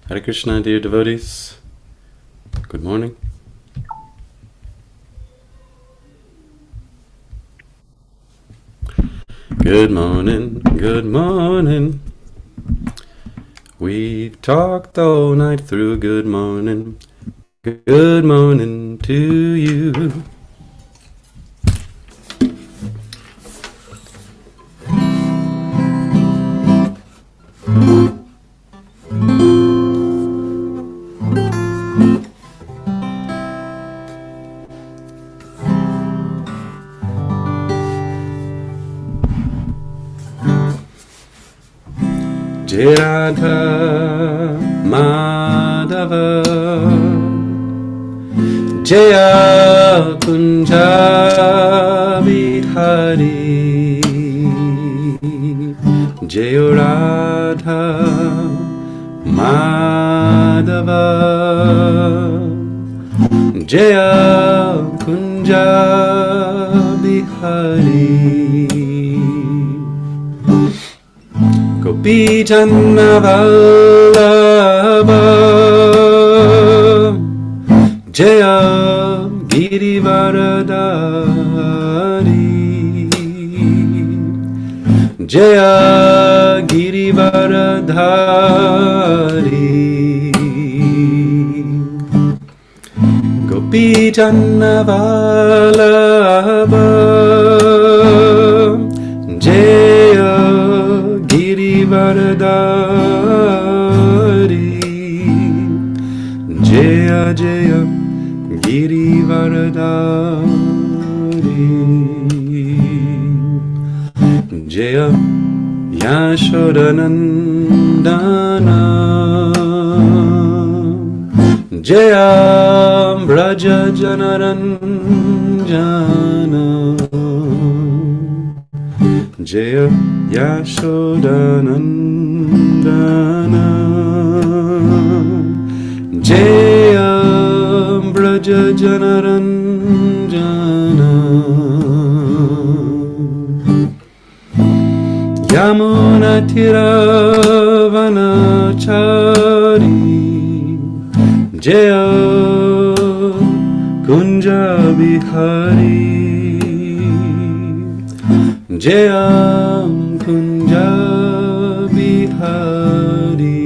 Hare Krishna, dear devotees. Good morning. Good morning, good morning. We've talked all night through. Good morning, good morning to you. Jai Radha Madhava Jaya Kunja Bihari Jaya Radha Madhava Jaya Kunja Bihari Gopi Janna Vallabha Jaya Girivaradhari Jaya Girivaradhari Gopi Janna Vallabha Jaya Girivaradhari Jaya Jaya Girivaradhari Jaya Yashodanandana Jaya Braja Janaranjana Jaya Yashodanandana Jaya Braja Janaranjana Yamuna Tiravanachari Jaya Kunja Bihari Jaya Kunja Bihari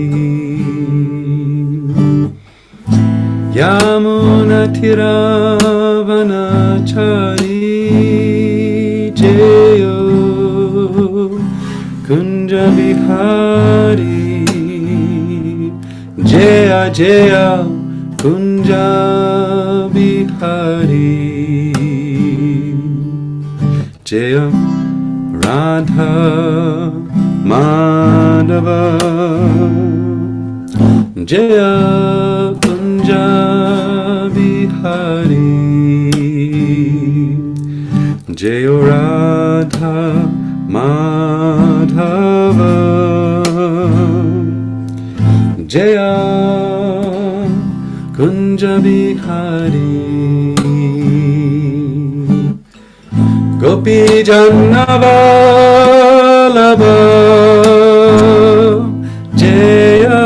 Yamuna Tiravanachari Jaya Kunja Bihari Jaya Jaya Kunja Bihari Jaya Radha Madhava Jaya Kunja Bihari Jaya Radha Madhava Jaya Kunja Bihari Gopi Janna Vallabha Jaya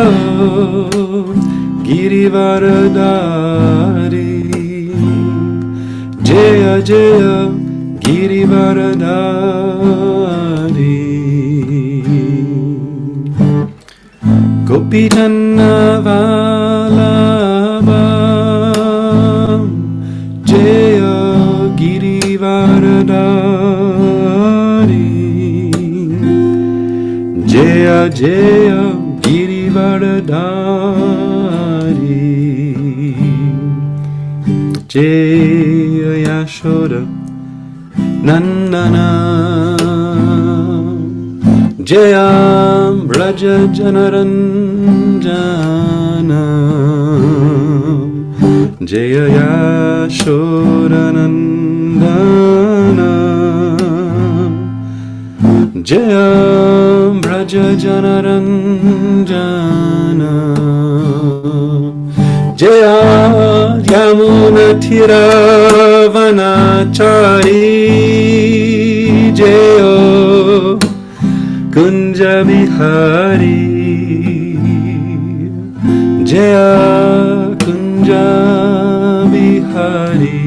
Girivaradhari Jaya Jaya Girivaradhari Gopi Janna Vallabha Jaya Girivaradhari Jaya Jaya Girivaradhari Jaya Yashoda Nandana Jaya Braja Janaranjana Jaya Yashodanandana Jaya Braja Janaranjana Jaya Yamuna Tiravanachari Jaya Kunja Bihari Jaya Kunja Bihari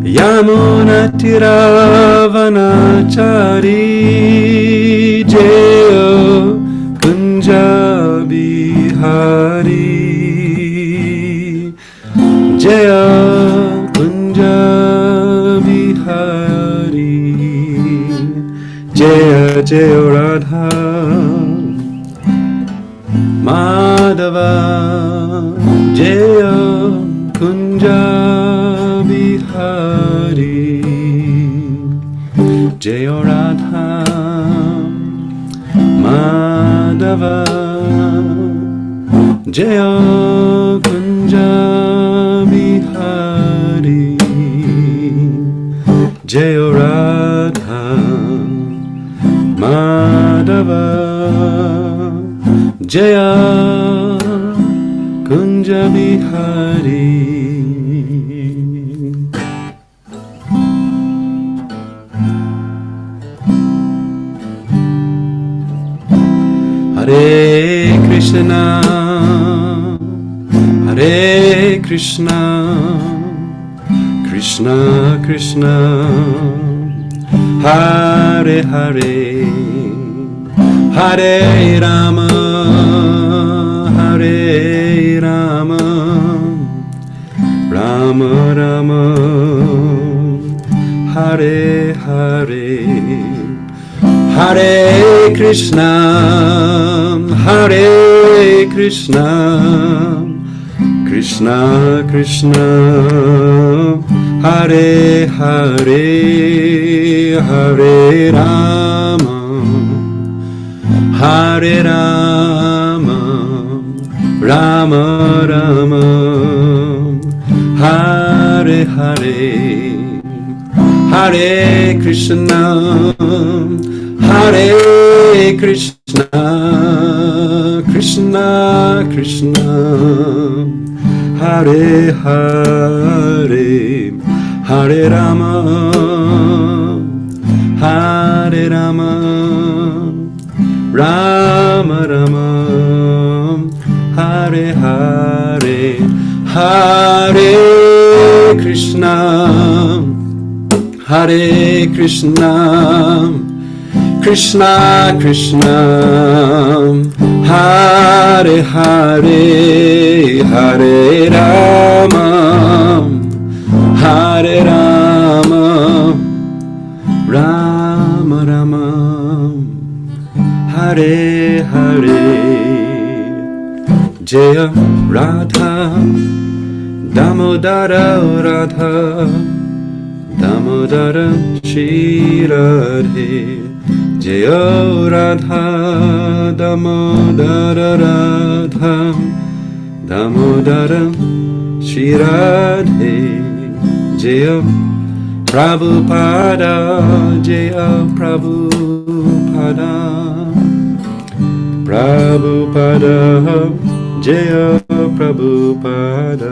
Yamuna Tiravanachari Jaya Kunja Bihari Jaya Kunja Bihari Jaya Jaya Radha Madhava Jaya Kunja Bihari Jaya Radha Madhava Jaya Kunja Bihari Jaya Radha Madhava Jaya Kunja Bihari Hare Krishna Hare Krishna Krishna Krishna Hare Hare Hare Rama Hare Rama Rama Rama Hare Hare Hare Krishna Hare Krishna Krishna Krishna Hare Hare Hare Rama Hare Rama Rama Rama Hare Hare Hare Krishna Hare Krishna Krishna Krishna Hare Hare Hare Rama Hare Rama Rama Rama Hare Hare Hare Krishna Hare Krishna Krishna Krishna Hare Hare Hare Rama Hare Rama Rama Rama Hare Hare Jaya Radha Damodara Radha Damodara Shri Radhe Jaya Radha Damodara Radha Damodara Shri Radhe Jaya Prabhupada Jaya Prabhupada Prabhupada Jaya Prabhupada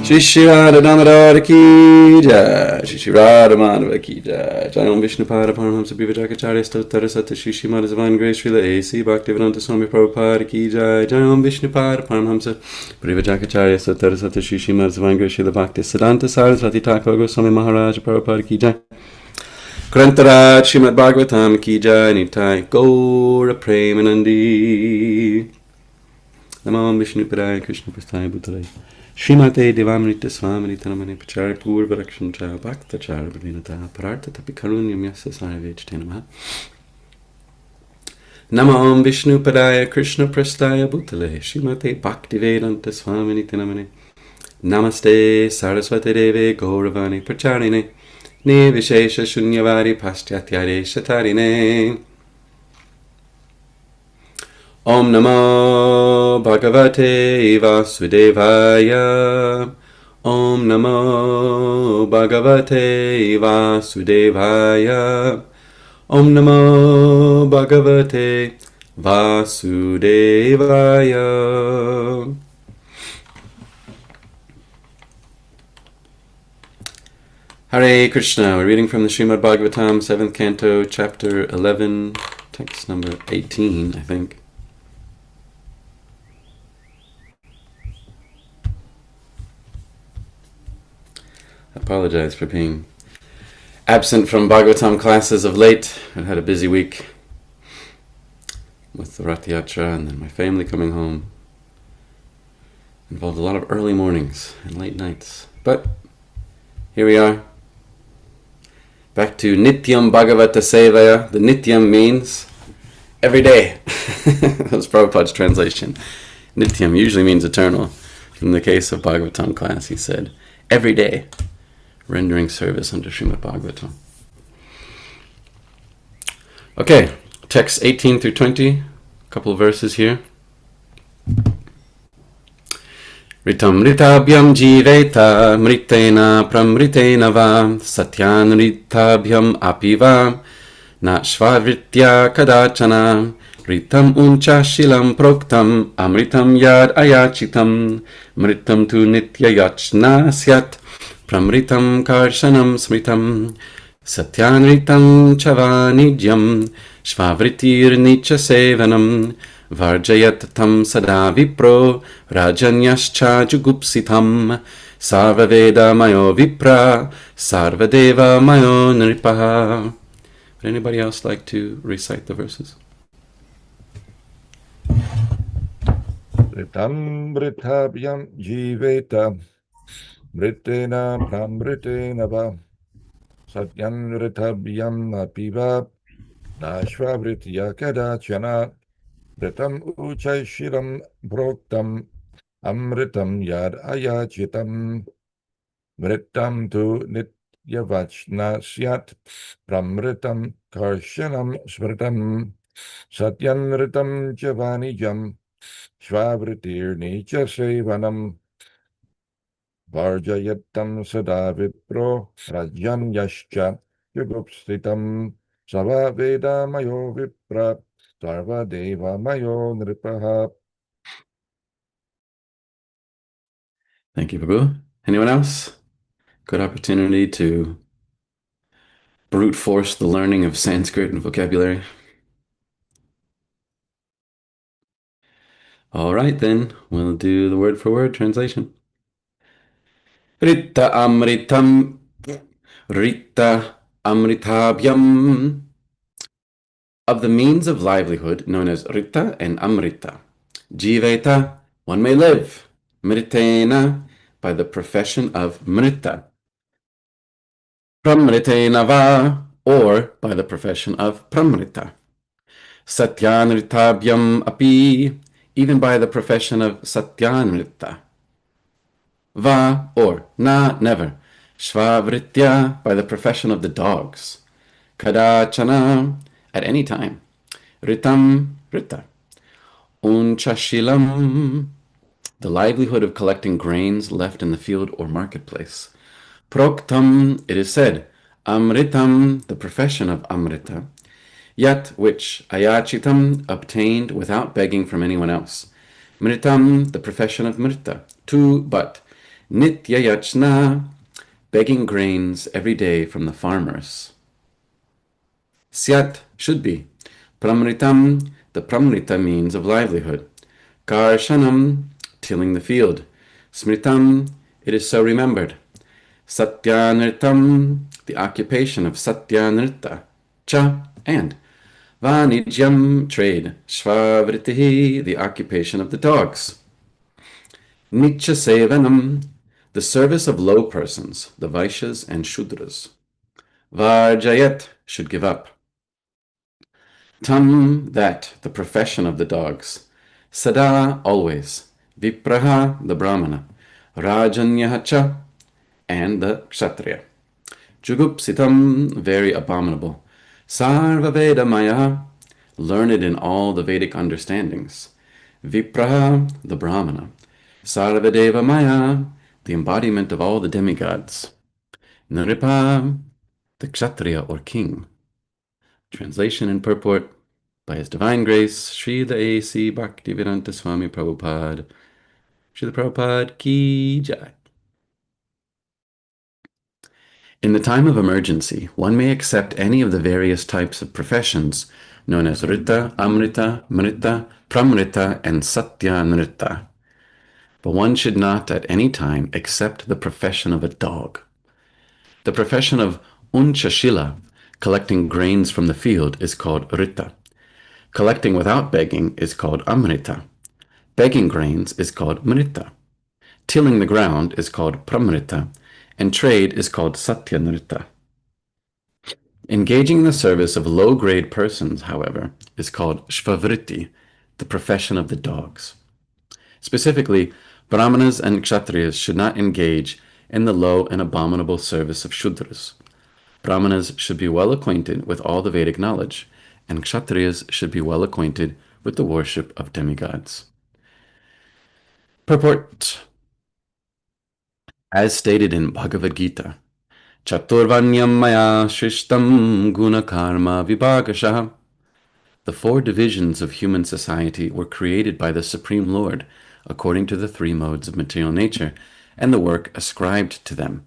Shri Shri Radha Damodar Ki Jai Shri Shri Radha Madhava Ki Jai Jai Om Vishnu Pada Paramhamsa Bhivacharya Stottara Sata Shri Srimad Divine Grace Srila A.C. Bhaktivedanta Swami Prabhupada Ki Jai Jai Om Vishnu Pada Paramhamsa Bhivacharya Stottara Sata Shri Srimad Divine Grace Srila Bhakti Siddhanta Saraswati Thakur Goswami Maharaj Prabhupada Ki Jai Grantaraj Srimad Bhagavatam Ki Jai Nitai Gaura Premanandi Namam Vishnu Padaya Krishna Prasthaya Bhutale Srimate Devamrita Swamini Tanamane Pachari Purva Rakshancha Bhakta Charavinata Parartha Tapi Karunyam Yasa Sarvajtanamaha Namam Vishnu Padaya Krishna Prasthaya Bhutale Srimate Bhaktivedanta Swamini Tanamane Namaste Saraswati Deve Gauravani Pracharine Ne Vishesha Shunyavari Paschathyare Shatarine Om Namo Bhagavate Vasudevaya Om Namo Bhagavate Vasudevaya Om Namo Bhagavate Vasudevaya Hare Krishna. We're reading from the Srimad Bhagavatam, 7th Canto, Chapter 11, text number 18, I think. I apologize for being absent from Bhagavatam classes of late. I had a busy week with the Rath Yatra and then my family coming home. Involved a lot of early mornings and late nights. But here we are. Back to Nityam Bhagavata Sevaya. The Nityam means every day. That's Prabhupada's translation. Nityam usually means eternal. In the case of Bhagavatam class, he said, every day, rendering service under Srimad Bhagavatam. Okay, texts 18 through 20, a couple of verses here. Ritam ritabhyam jiveta mritena pramritena va satyan ritabhyam apiva na shvavritya kadachana ritam uncha shilam proktam amritam yad ayachitam mritam tu nitya yachna syat pramritam karshanam smritam satyan ritam chavanijyam shvavritir nicha sevanam Varjayat tam sada vipro rajanyascha jugupsitam sarvaveda mayo vipra sarvadeva mayo nripaha. Would anybody else like to recite the verses? Ritam brithabhyam jiveta britena pramritena va satyam ritabhyam apiva nashvavritya kadachana Ritam uchaishiram broktam amritam yad ayachitam mritam tu nityavachna syat pramritam karshanam smritam satyanritam javanijam shvavritir nicha sevanam varjayatam sada vipro rajan yascha yugupstitam sava veda mayo vipra Sarva Deva Mayo Nripaha. Thank you, Prabhu. Anyone else? Good opportunity to brute force the learning of Sanskrit and vocabulary. All right, then. We'll do the word-for-word translation. Rita amritam, Rita amritabhyam. Of the means of livelihood known as Rita and Amrita. Jiveta, one may live. Mritena, by the profession of Mrita. Pramritena va, or by the profession of Pramrita. Satyanritabhyam api, even by the profession of Satyanrita. Va, or na, never. Shvavritya, by the profession of the dogs. Kadachana, at any time. Ritam, Rita. Unchashilam, the livelihood of collecting grains left in the field or marketplace. Proktam, it is said. Amritam, the profession of Amrita. Yet which ayachitam, obtained without begging from anyone else. Mritam, the profession of Mrita. Tu, but. Nitya yachna, begging grains every day from the farmers. Syat, should be. Pramritam, the pramrita means of livelihood. Karshanam, tilling the field. Smritam, it is so remembered. Satyanritam, the occupation of Satyanrita. Cha, and. Vanijyam, trade. Shvavritihi, the occupation of the dogs. Nicha sevanam, the service of low persons, the Vaishyas and Shudras. Varjayat, should give up. Tam, that, the profession of the dogs. Sada, always. Vipraha, the Brahmana. Rajanyahacha, and the Kshatriya. Jugupsitam, very abominable. Sarva Veda Maya, learned in all the Vedic understandings. Vipraha, the Brahmana. Sarvadeva Maya, the embodiment of all the demigods. Nripa, the Kshatriya or king. Translation and purport by His Divine Grace, Srila A.C. Bhaktivedanta Swami Prabhupada. Srila Prabhupada Ki Jai. In the time of emergency, one may accept any of the various types of professions known as Rita, Amrita, Mrita, Pramrita, and Satya Nrita. But one should not at any time accept the profession of a dog. The profession of Unchashila, collecting grains from the field, is called Rita. Collecting without begging is called Amrita. Begging grains is called Mrita. Tilling the ground is called Pramrita, and trade is called Satyanrita. Engaging in the service of low-grade persons, however, is called Shvavriti, the profession of the dogs. Specifically, Brahmanas and Kshatriyas should not engage in the low and abominable service of Shudras. Brahmanas should be well acquainted with all the Vedic knowledge, and Kshatriyas should be well acquainted with the worship of demigods. Purport. As stated in Bhagavad Gita, Chaturvanyam maya shishtam guna karma vibhagashaha. The four divisions of human society were created by the Supreme Lord according to the three modes of material nature and the work ascribed to them.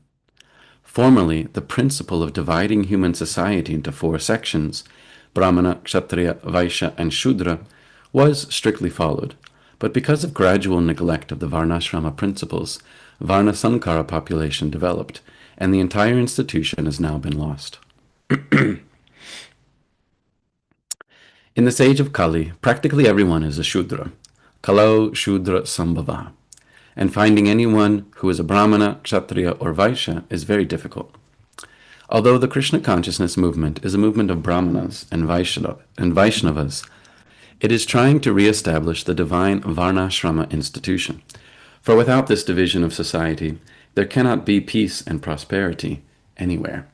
Formerly, the principle of dividing human society into four sections, Brahmana, Kshatriya, Vaishya, and Shudra, was strictly followed. But because of gradual neglect of the Varnashrama principles, Varna Sankara population developed, and the entire institution has now been lost. In this age of Kali, practically everyone is a Shudra, Kalau Shudra Sambhava, and finding anyone who is a Brahmana, Kshatriya, or Vaishya is very difficult. Although the Krishna consciousness movement is a movement of Brahmanas and Vaishnavas, it is trying to re-establish the divine Varnashrama institution. For without this division of society, there cannot be peace and prosperity anywhere.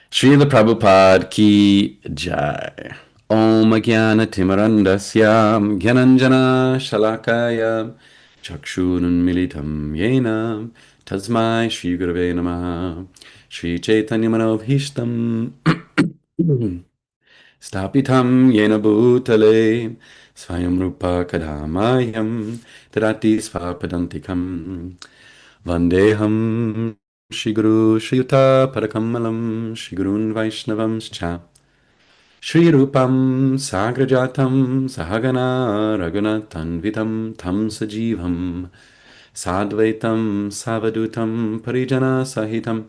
Srila Prabhupada ki jai. Om Jnana Timarandasya Gyananjana Shalakaya Chakshurun Militam Yena Tasmai Shri Gurave Namaha Shri Chaitanya Manobhishtam Stapitam Yena Bhutale Swayam Rupa Kadamayam Tadati Svapadantikam Vandeham Shri Guru Shri Yuta Parakamalam Shri Gurun Vaishnavamscha Shri Rupam Sagrajatam Sahagana Raghunatanvitam Tam Sajivam Sadvaitam Savadutam Parijana Sahitam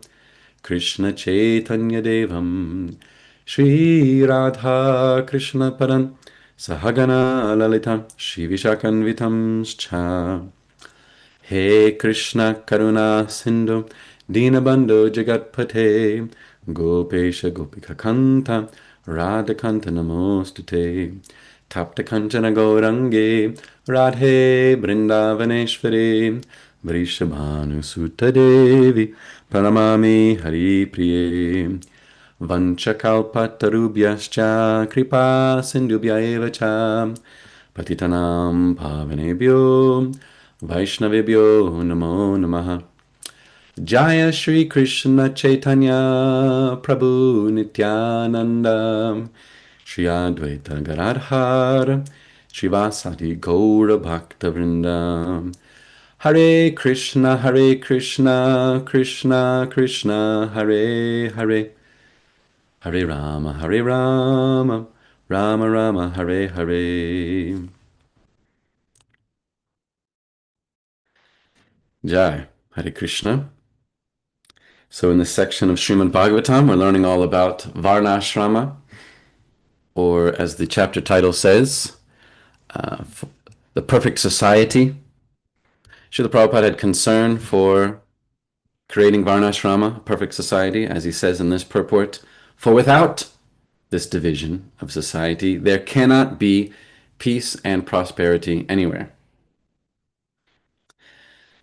Krishna Chaitanya Devam Shri Radha Krishna Padan Sahagana Lalita Shri Vishakanvitam Scha He Krishna Karuna Sindhu Dinabandhu Jagatpate Gopesha Gopika Kanta Radhakanta Namostute Tapta Kanchana Gaurange Radhe Brindavaneshwari Vrishabhanu Sutta Devi Paramami Hari Priye Vanchakalpatarubhyascha Kripa Sindhubhya Evacha Patitanam Pavanebhyo Vaishnavebhyo Namo Namaha Jaya Shri Krishna Chaitanya Prabhu Nityananda Shri Advaita Gadadhar Srivasati Gaura Bhakta Vrinda Hare Krishna Krishna Krishna Hare Hare Hare Rama Rama Rama Hare Hare. Jai Hare Krishna. So in this section of Srimad Bhagavatam, we're learning all about Varnashrama, or as the chapter title says, the perfect society. Srila Prabhupada had concern for creating Varnashrama, a perfect society, as he says in this purport, for without this division of society, there cannot be peace and prosperity anywhere.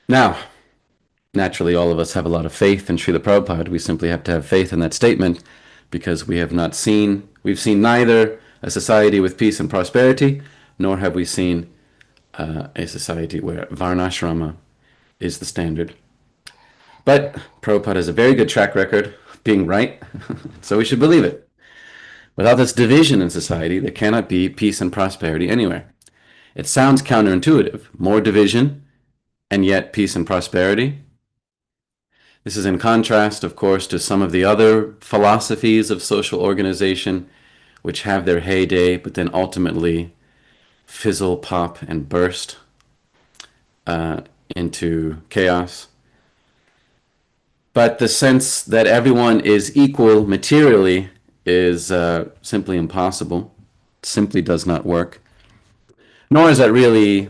Now, naturally, all of us have a lot of faith in Srila Prabhupada. We simply have to have faith in that statement because we've seen neither a society with peace and prosperity, nor have we seen a society where Varnashrama is the standard. But Prabhupada has a very good track record of being right, so we should believe it. Without this division in society, there cannot be peace and prosperity anywhere. It sounds counterintuitive, more division and yet peace and prosperity. This is in contrast, of course, to some of the other philosophies of social organization, which have their heyday, but then ultimately fizzle, pop, and burst into chaos. But the sense that everyone is equal materially is simply impossible. It simply does not work. Nor is that really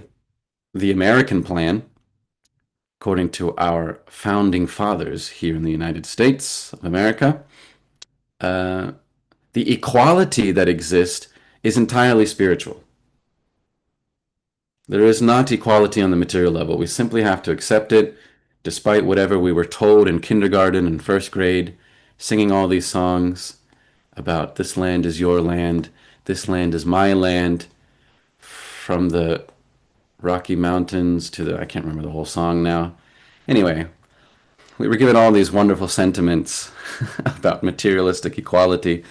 the American plan, according to our founding fathers here in the United States of America. Uh, the equality that exists is entirely spiritual. There is not equality on the material level. We simply have to accept it, despite whatever we were told in kindergarten and first grade, singing all these songs about this land is your land, this land is my land, from the Rocky Mountains to the, I can't remember the whole song now. Anyway, we were given all these wonderful sentiments about materialistic equality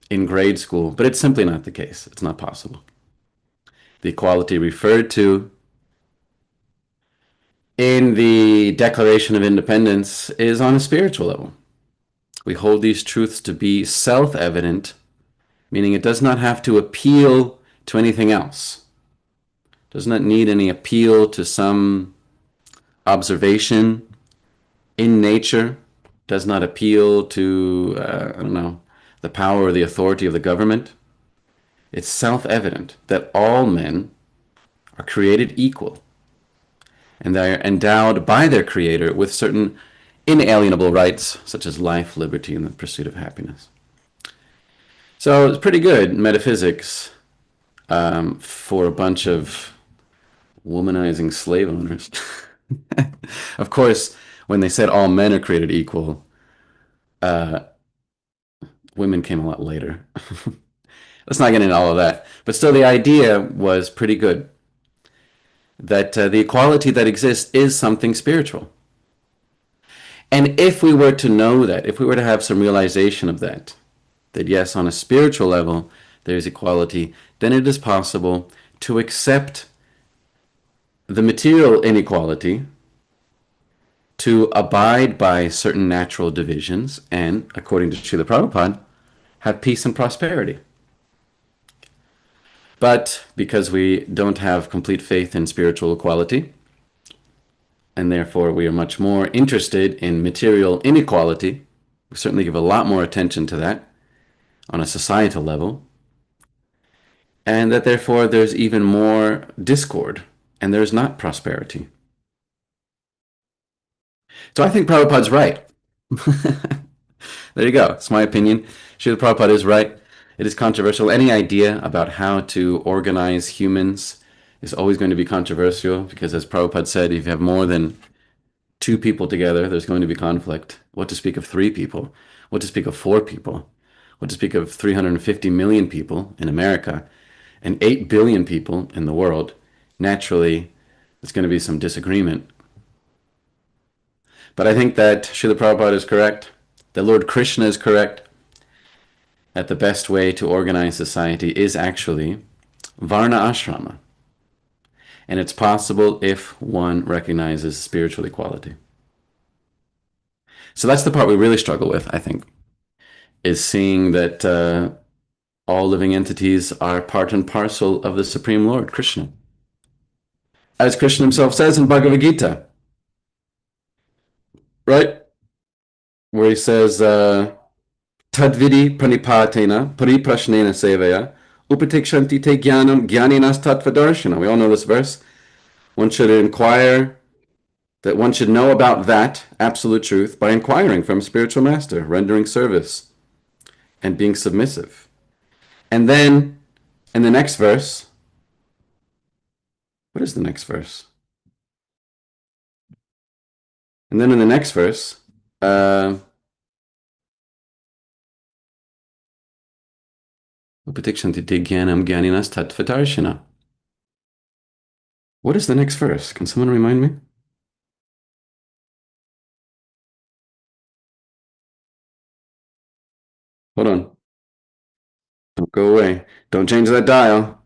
in grade school, but it's simply not the case. It's not possible. The equality referred to in the Declaration of Independence is on a spiritual level. We hold these truths to be self-evident, meaning it does not have to appeal to anything else. It does not need any appeal to some observation in nature, does not appeal to, I don't know, the power or the authority of the government. It's self-evident that all men are created equal, and they are endowed by their Creator with certain inalienable rights, such as life, liberty, and the pursuit of happiness. So it's pretty good metaphysics for a bunch of womanizing slave owners. Of course, when they said all men are created equal, women came a lot later. Let's not get into all of that. But still, the idea was pretty good. That the equality that exists is something spiritual. And if we were to know that, if we were to have some realization of that yes, on a spiritual level, there is equality, then it is possible to accept the material inequality, to abide by certain natural divisions, and, according to Srila Prabhupada, have peace and prosperity. But because we don't have complete faith in spiritual equality, and therefore we are much more interested in material inequality, we certainly give a lot more attention to that on a societal level, and that therefore there's even more discord, and there's not prosperity. So I think Prabhupada's right. There you go. It's my opinion. Srila Prabhupada is right. It is controversial. Any idea about how to organize humans is always going to be controversial because, as Prabhupada said, if you have more than two people together, there's going to be conflict. What to speak of three people? What to speak of four people? What to speak of 350 million people in America and 8 billion people in the world? Naturally, there's going to be some disagreement. But I think that Srila Prabhupada is correct, that Lord Krishna is correct, that the best way to organize society is actually Varna Ashrama. And it's possible if one recognizes spiritual equality. So that's the part we really struggle with, I think, is seeing that all living entities are part and parcel of the Supreme Lord, Krishna. As Krishna himself says in Bhagavad Gita, right? Where he says, Tadvidi pranipatena pariprashnena sevaya upatikshanti te jnanam jnaninas tattvadarshana. We all know this verse. One should inquire, that one should know about that absolute truth by inquiring from a spiritual master, rendering service, and being submissive. And then, in the next verse, what is the next verse? And then in the next verse, what is the next verse? Can someone remind me? Hold on. Don't go away. Don't change that dial.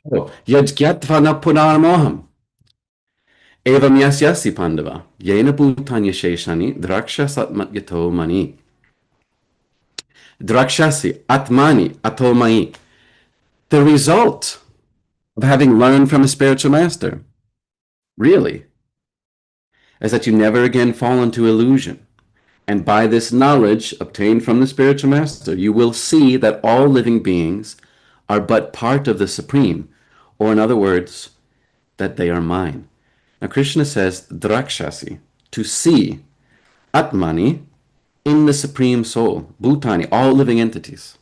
Oh, Yajgyatva na punarmoham. Evam yasyasi pandava, yena bhutanya sheshani, drakshasatmat yato mani. Drakshasi, atmani, atomai. The result of having learned from a spiritual master, really, is that you never again fall into illusion. And by this knowledge obtained from the spiritual master, you will see that all living beings are but part of the Supreme, or in other words, that they are mine. Now, Krishna says, drakshasi, to see, atmani, in the Supreme Soul, bhutani, all living entities.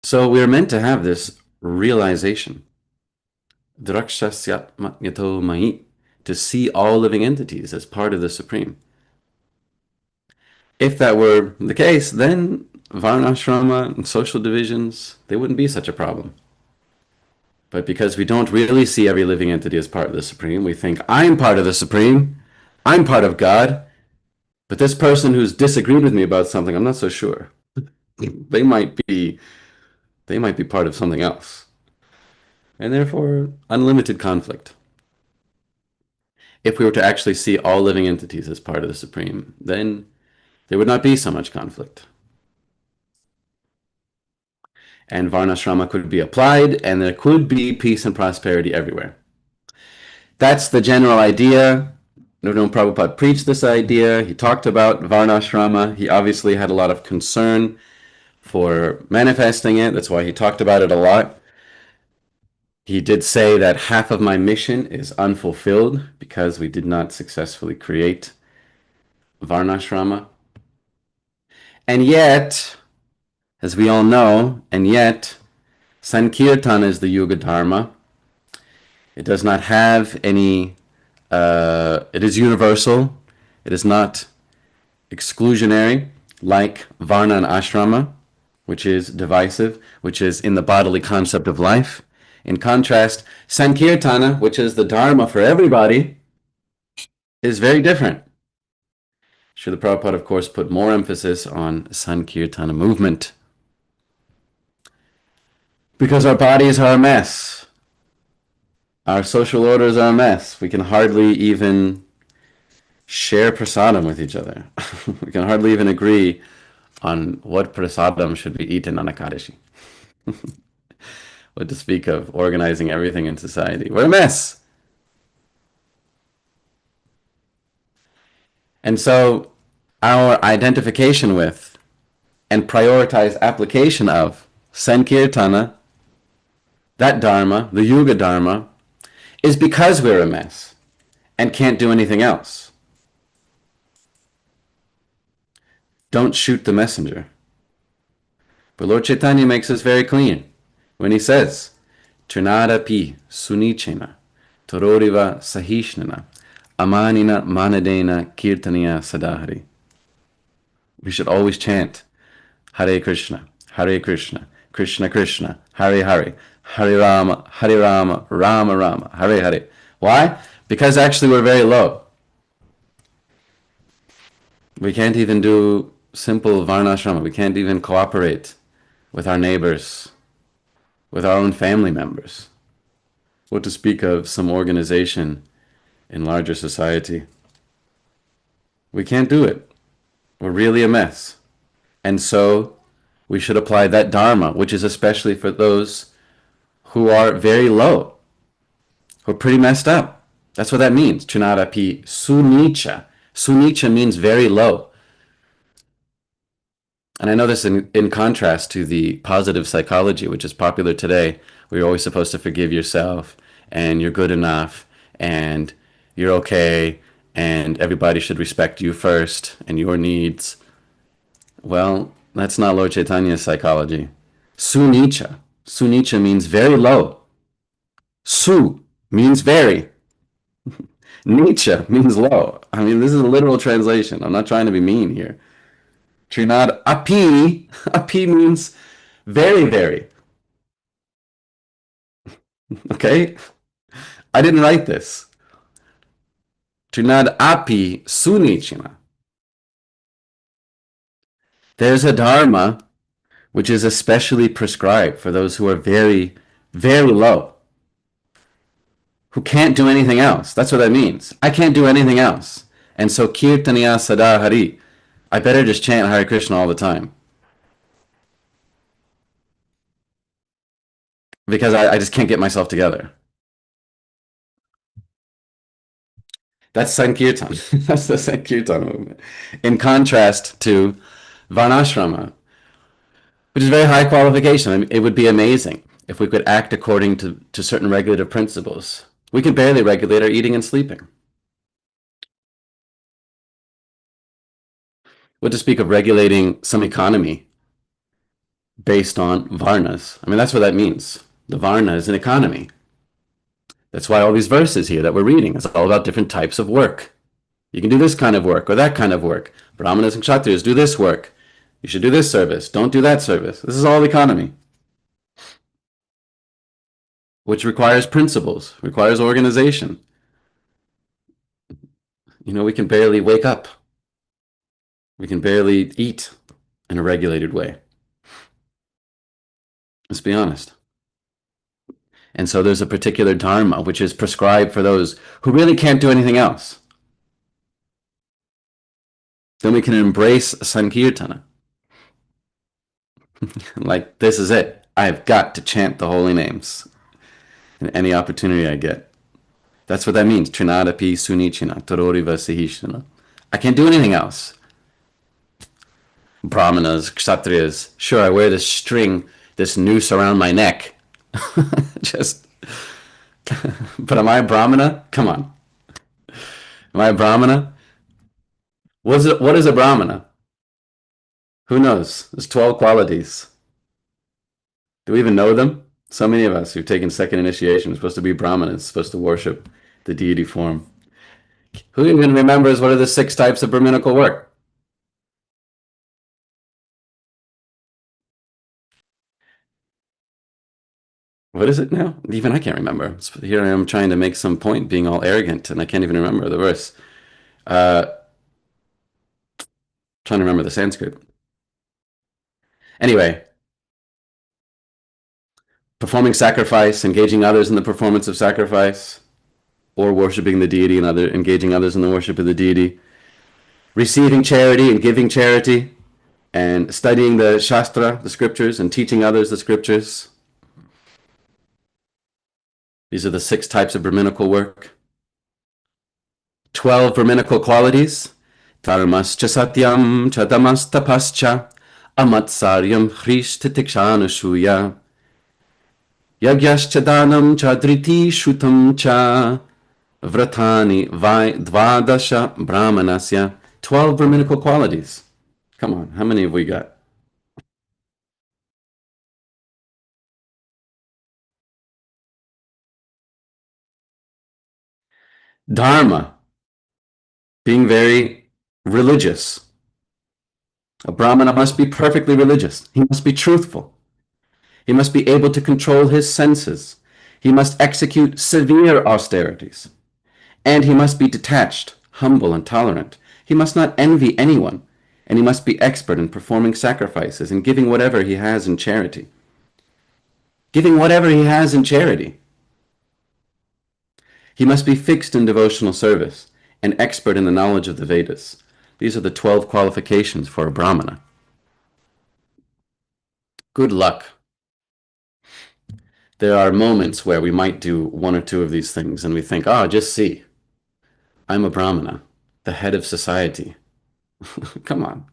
So we are meant to have this realization, drakshasya yato mai, to see all living entities as part of the Supreme. If that were the case, then varnashrama and social divisions, they wouldn't be such a problem. But because we don't really see every living entity as part of the Supreme, we think, I'm part of the Supreme, I'm part of God, but this person who's disagreed with me about something, I'm not so sure. They might be part of something else. And therefore, unlimited conflict. If we were to actually see all living entities as part of the Supreme, then there would not be so much conflict. And varnashrama could be applied, and there could be peace and prosperity everywhere. That's the general idea. Nirvana Prabhupada preached this idea. He talked about varnashrama. He obviously had a lot of concern for manifesting it. That's why he talked about it a lot. He did say that half of my mission is unfulfilled because we did not successfully create varnashrama. And yet, as we all know, and yet, Sankirtan is the Yuga Dharma. It does not have any, it is universal. It is not exclusionary like Varna and Ashrama, which is divisive, which is in the bodily concept of life. In contrast, Sankirtana, which is the Dharma for everybody, is very different. Srila Prabhupada, of course, put more emphasis on Sankirtana movement because our bodies are a mess. Our social orders are a mess. We can hardly even share prasadam with each other. We can hardly even agree on what prasadam should be eaten on Ekadashi. What to speak of organizing everything in society. We're a mess. And so our identification with and prioritized application of Sankirtana, that Dharma, the Yuga Dharma, is because we're a mess and can't do anything else. Don't shoot the messenger. But Lord Chaitanya makes this very clear when he says, Trinadapi sunichena, tororiva sahishnana, amanina manadena kirtaniya sadahari. We should always chant Hare Krishna, Krishna Krishna, Hare Hare, Hare Rama, Rama Rama, Hare Hare. Why? Because actually we're very low. We can't even do simple varnashrama. We can't even cooperate with our neighbors, with our own family members. What to speak of some organization in larger society? We can't do it. We're really a mess. And so we should apply that dharma, which is especially for those who are very low, who are pretty messed up. That's what that means. Trinadapi sunicha. Sunicha means very low. And I know this in contrast to the positive psychology, which is popular today, where you're always supposed to forgive yourself, and you're good enough, and you're okay, and everybody should respect you first, and your needs. Well, that's not Lord Chaitanya's psychology. Sunicha. Sunicha means very low. Su means very. Nicha means low. I mean, this is a literal translation. I'm not trying to be mean here. Trinad api. Api means very, very. Okay? I didn't write this. Trinad api sunichina. There's a dharma which is especially prescribed for those who are very, very low, who can't do anything else. That's what that means. I can't do anything else. And so Kirtaniya Sada Hari. I better just chant Hare Krishna all the time. Because I just can't get myself together. That's Sankirtan. That's the Sankirtan movement. In contrast to Varnashrama, which is very high qualification. I mean, it would be amazing if we could act according to certain regulative principles. We can barely regulate our eating and sleeping. What to speak of regulating some economy based on Varnas? I mean, that's what that means. The Varna is an economy. That's why all these verses here that we're reading is all about different types of work. You can do this kind of work or that kind of work. Brahmanas and Kshatriyas do this work. You should do this service. Don't do that service. This is all economy, which requires principles, requires organization. You know, we can barely wake up. We can barely eat in a regulated way. Let's be honest. And so there's a particular dharma which is prescribed for those who really can't do anything else. Then we can embrace Sankirtana. Like, this is it. I've got to chant the holy names in any opportunity I get. That's what that means. Trinadapi sunichina taroriva sahishana. I can't do anything else. Brahmanas, Kshatriyas, sure, I wear this string, this noose around my neck. Just, but am I a Brahmana? Come on. Am I a Brahmana? What is a Brahmana? Who knows? There's 12 qualities. Do we even know them? So many of us who've taken second initiation are supposed to be Brahmanas, supposed to worship the deity form. Who even remembers what are the 6 types of Brahminical work? What is it now? Even I can't remember. Here I am trying to make some point, being all arrogant, and I can't even remember the verse. Trying to remember the Sanskrit. Anyway, performing sacrifice, engaging others in the performance of sacrifice, or worshiping the deity and engaging others in the worship of the deity, receiving charity and giving charity, and studying the Shastra, the scriptures, and teaching others the scriptures. These are the 6 types of Brahminical work. 12 Brahminical qualities. Dharmascha satyam cha damastapascha amatsaryam hrishtitikshana yagyascha danam cha driti shutam cha vratani dvadasha brahmanasya. 12 Brahminical qualities. Come on, how many have we got? Dharma, being very religious. A Brahmana must be perfectly religious. He must be truthful. He must be able to control his senses. He must execute severe austerities. And he must be detached, humble, and tolerant. He must not envy anyone. And he must be expert in performing sacrifices and giving whatever he has in charity. Giving whatever he has in charity. He must be fixed in devotional service and expert in the knowledge of the Vedas. These are the 12 qualifications for a Brahmana. Good luck. There are moments where we might do 1 or 2 of these things and we think, just see, I'm a Brahmana, the head of society. Come on.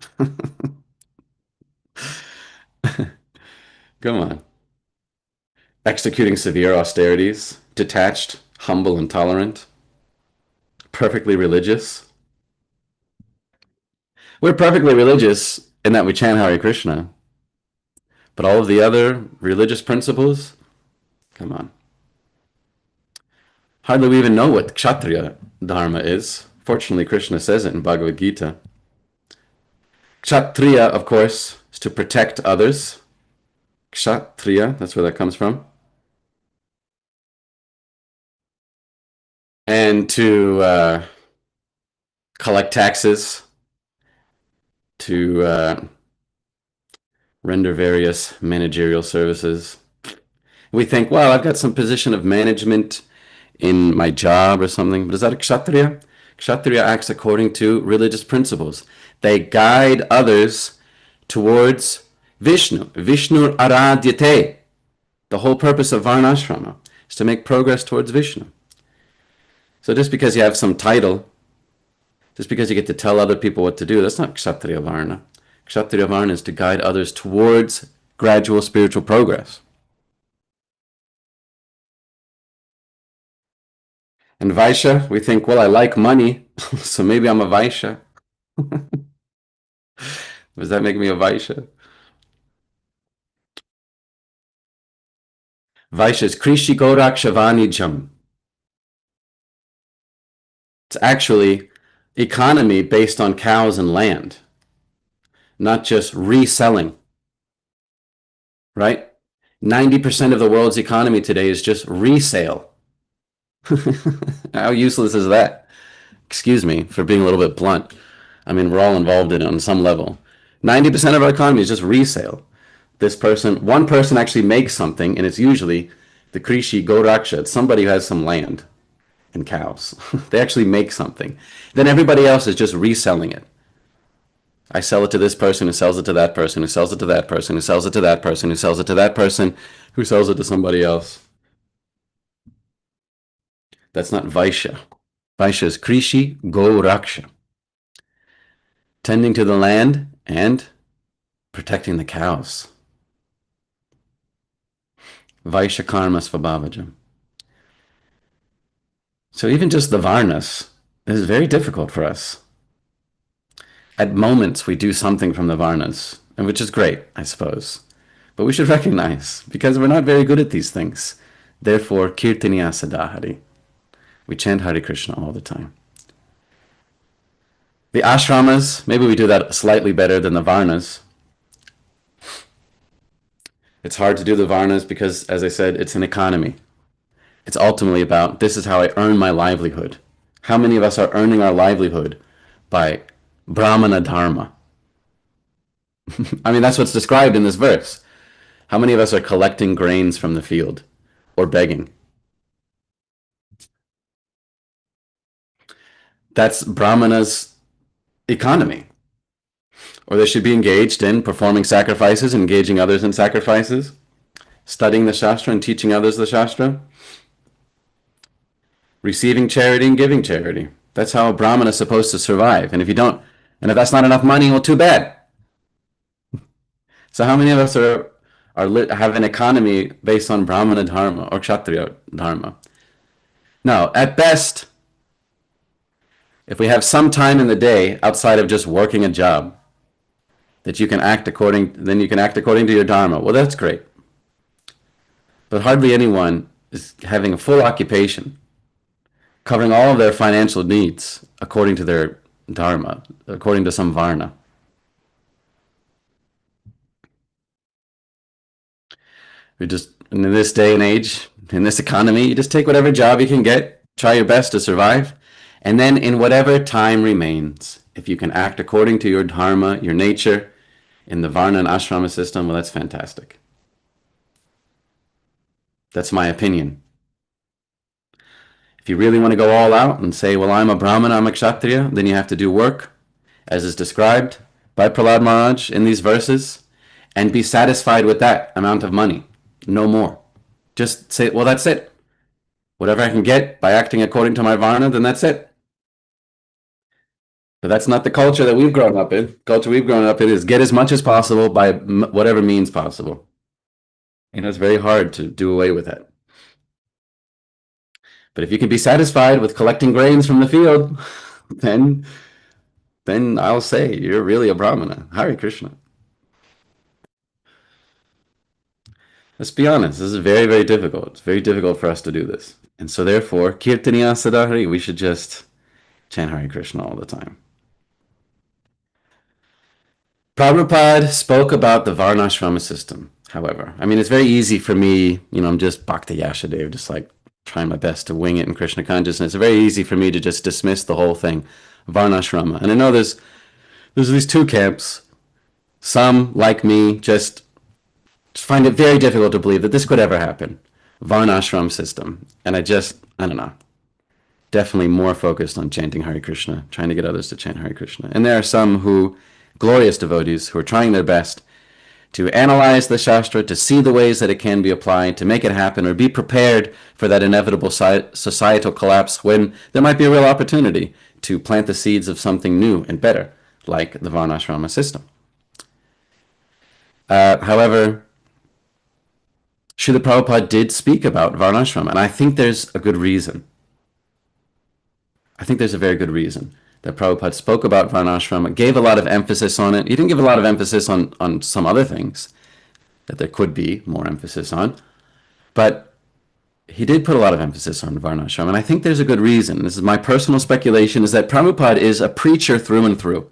Come on. Executing severe austerities, detached, humble, and tolerant, perfectly religious. We're perfectly religious in that we chant Hare Krishna, but all of the other religious principles, come on. Hardly we even know what Kshatriya Dharma is. Fortunately, Krishna says it in Bhagavad Gita. Kshatriya, of course, is to protect others. Kshatriya, that's where that comes from. And to collect taxes, to render various managerial services. We think, well, I've got some position of management in my job or something. But is that a kshatriya? Kshatriya acts according to religious principles. They guide others towards Vishnu. Vishnu aradhyate. The whole purpose of varnashrama is to make progress towards Vishnu. So just because you have some title, just because you get to tell other people what to do, that's not kshatriya varna. Kshatriya varna is to guide others towards gradual spiritual progress. And Vaishya, we think, well, I like money, so maybe I'm a Vaishya. Does that make me a Vaishya? Vaishya is Krishi Gorakshavanijam. It's actually economy based on cows and land, not just reselling, right? 90% of the world's economy today is just resale. How useless is that? Excuse me for being a little bit blunt. I mean, we're all involved in it on some level. 90% of our economy is just resale. One person actually makes something, and it's usually the Krishi Goraksha. It's somebody who has some land and cows. They actually make something. Then everybody else is just reselling it. I sell it to this person who sells it to that person who sells it to that person who sells it to that person who sells it to that person who sells it to somebody else. That's not Vaishya. Vaishya is Krishi Goraksha. Tending to the land and protecting the cows. Vaishya karma svabhavajam. So even just the varnas is very difficult for us. At moments we do something from the varnas, and which is great, I suppose. But we should recognize, because we're not very good at these things, therefore, kirtaniya sadahari. We chant Hare Krishna all the time. The ashramas, maybe we do that slightly better than the varnas. It's hard to do the varnas because, as I said, it's an economy. It's ultimately about, this is how I earn my livelihood. How many of us are earning our livelihood by Brahmana dharma? I mean, that's what's described in this verse. How many of us are collecting grains from the field or begging? That's Brahmana's economy. Or they should be engaged in performing sacrifices, engaging others in sacrifices, studying the Shastra and teaching others the Shastra, receiving charity and giving charity. That's how a Brahmana is supposed to survive. And if you don't, and if that's not enough money, well, too bad. So how many of us have an economy based on Brahmana dharma or Kshatriya dharma? No, at best, if we have some time in the day outside of just working a job, that you can act according to your dharma. Well, that's great. But hardly anyone is having a full occupation, covering all of their financial needs according to their dharma, according to some varna. We just, in this day and age, in this economy, you just take whatever job you can get, try your best to survive, and then in whatever time remains, if you can act according to your dharma, your nature, in the varna and ashrama system, well, that's fantastic. That's my opinion. If you really want to go all out and say, well, I'm a Brahmana, I'm a Kshatriya, then you have to do work, as is described by Prahlad Maharaj in these verses, and be satisfied with that amount of money, no more. Just say, well, that's it. Whatever I can get by acting according to my varna, then that's it. But that's not the culture that we've grown up in. The culture we've grown up in is get as much as possible by whatever means possible. And it's very hard to do away with that. But if you can be satisfied with collecting grains from the field, then I'll say you're really a Brahmana. Hare Krishna. Let's be honest, this is very, very difficult. It's very difficult for us to do this. And so therefore, Kirtaniya Sadahari, we should just chant Hare Krishna all the time. Prabhupada spoke about the Varnashrama system, however. I mean, it's very easy for me, I'm just Bhakti Yashadev, just like trying my best to wing it in Krishna consciousness. It's very easy for me to just dismiss the whole thing, Varnashrama. And I know there's these two camps. Some, like me, just find it very difficult to believe that this could ever happen. Varnashram system. And I don't know, definitely more focused on chanting Hare Krishna, trying to get others to chant Hare Krishna. And there are some who, glorious devotees, who are trying their best to analyze the Shastra, to see the ways that it can be applied, to make it happen, or be prepared for that inevitable societal collapse when there might be a real opportunity to plant the seeds of something new and better, like the Varnashrama system. However, Srila Prabhupada did speak about Varnashrama, and I think there's a good reason. I think there's a very good reason that Prabhupada spoke about Varnashrama, gave a lot of emphasis on it. He didn't give a lot of emphasis on some other things that there could be more emphasis on, but he did put a lot of emphasis on Varnashrama, and I think there's a good reason. This is my personal speculation, is that Prabhupada is a preacher through and through.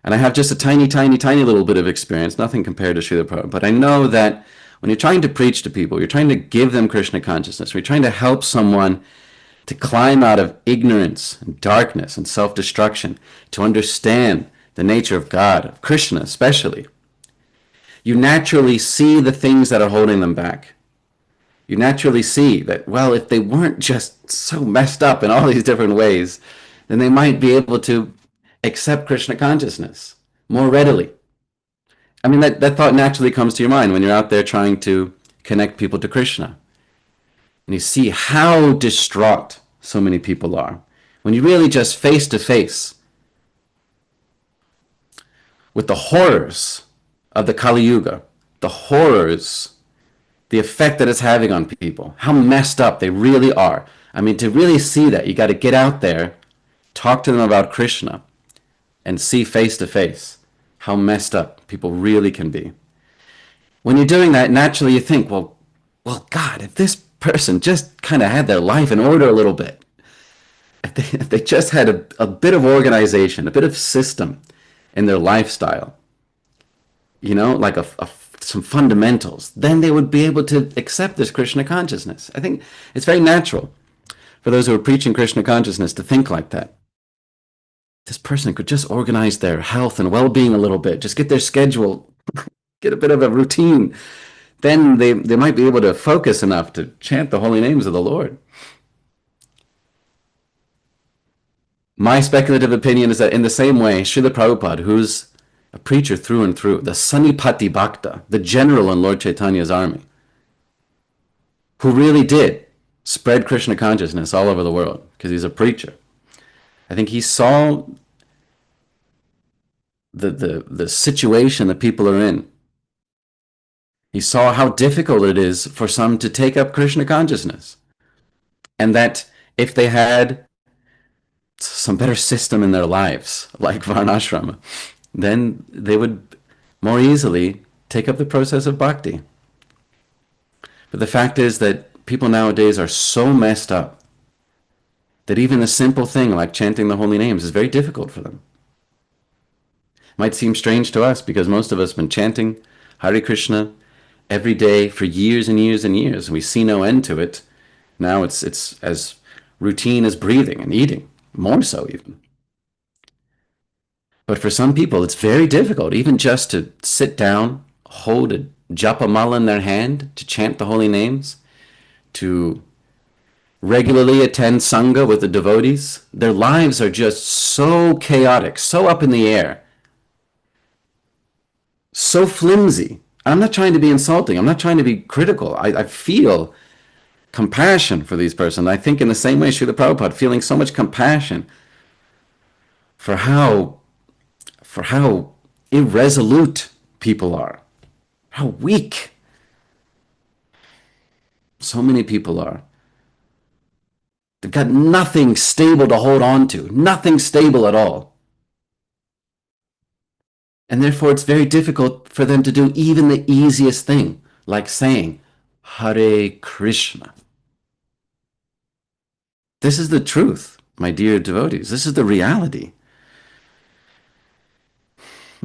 And I have just a tiny, tiny, tiny little bit of experience, nothing compared to Srila Prabhupada, but I know that when you're trying to preach to people, you're trying to give them Krishna consciousness, you're trying to help someone to climb out of ignorance and darkness and self-destruction, to understand the nature of God, of Krishna especially, you naturally see the things that are holding them back. You naturally see that, well, if they weren't just so messed up in all these different ways, then they might be able to accept Krishna consciousness more readily. I mean, that thought naturally comes to your mind when you're out there trying to connect people to Krishna. And you see how distraught so many people are. When you really just face to face with the horrors of the Kali Yuga, the horrors, the effect that it's having on people, how messed up they really are. I mean, to really see that, you got to get out there, talk to them about Krishna, and see face to face how messed up people really can be. When you're doing that, naturally you think, well, God, if this person just kind of had their life in order a little bit, if they just had a bit of organization, a bit of system in their lifestyle, you know, like some fundamentals, then they would be able to accept this Krishna consciousness. I think it's very natural for those who are preaching Krishna consciousness to think like that. This person could just organize their health and well-being a little bit, just get their schedule, get a bit of a routine. Then they might be able to focus enough to chant the holy names of the Lord. My speculative opinion is that in the same way, Srila Prabhupada, who's a preacher through and through, the Sanipati Bhakta, the general in Lord Chaitanya's army, who really did spread Krishna consciousness all over the world because he's a preacher. I think he saw the situation that people are in. He saw how difficult it is for some to take up Krishna consciousness. And that if they had some better system in their lives, like Varnashrama, then they would more easily take up the process of bhakti. But the fact is that people nowadays are so messed up that even a simple thing like chanting the holy names is very difficult for them. It might seem strange to us because most of us have been chanting Hare Krishna every day for years and years and years. We see no end to it. Now it's as routine as breathing and eating, more so even. But for some people, it's very difficult, even just to sit down, hold a japa mala in their hand, to chant the holy names, to regularly attend Sangha with the devotees. Their lives are just so chaotic, so up in the air, so flimsy. I'm not trying to be insulting. I'm not trying to be critical. I feel compassion for these persons. I think in the same way, Srila Prabhupada, feeling so much compassion for how irresolute people are, how weak so many people are. They've got nothing stable to hold on to, nothing stable at all. And therefore it's very difficult for them to do even the easiest thing, like saying, Hare Krishna. This is the truth, my dear devotees. This is the reality.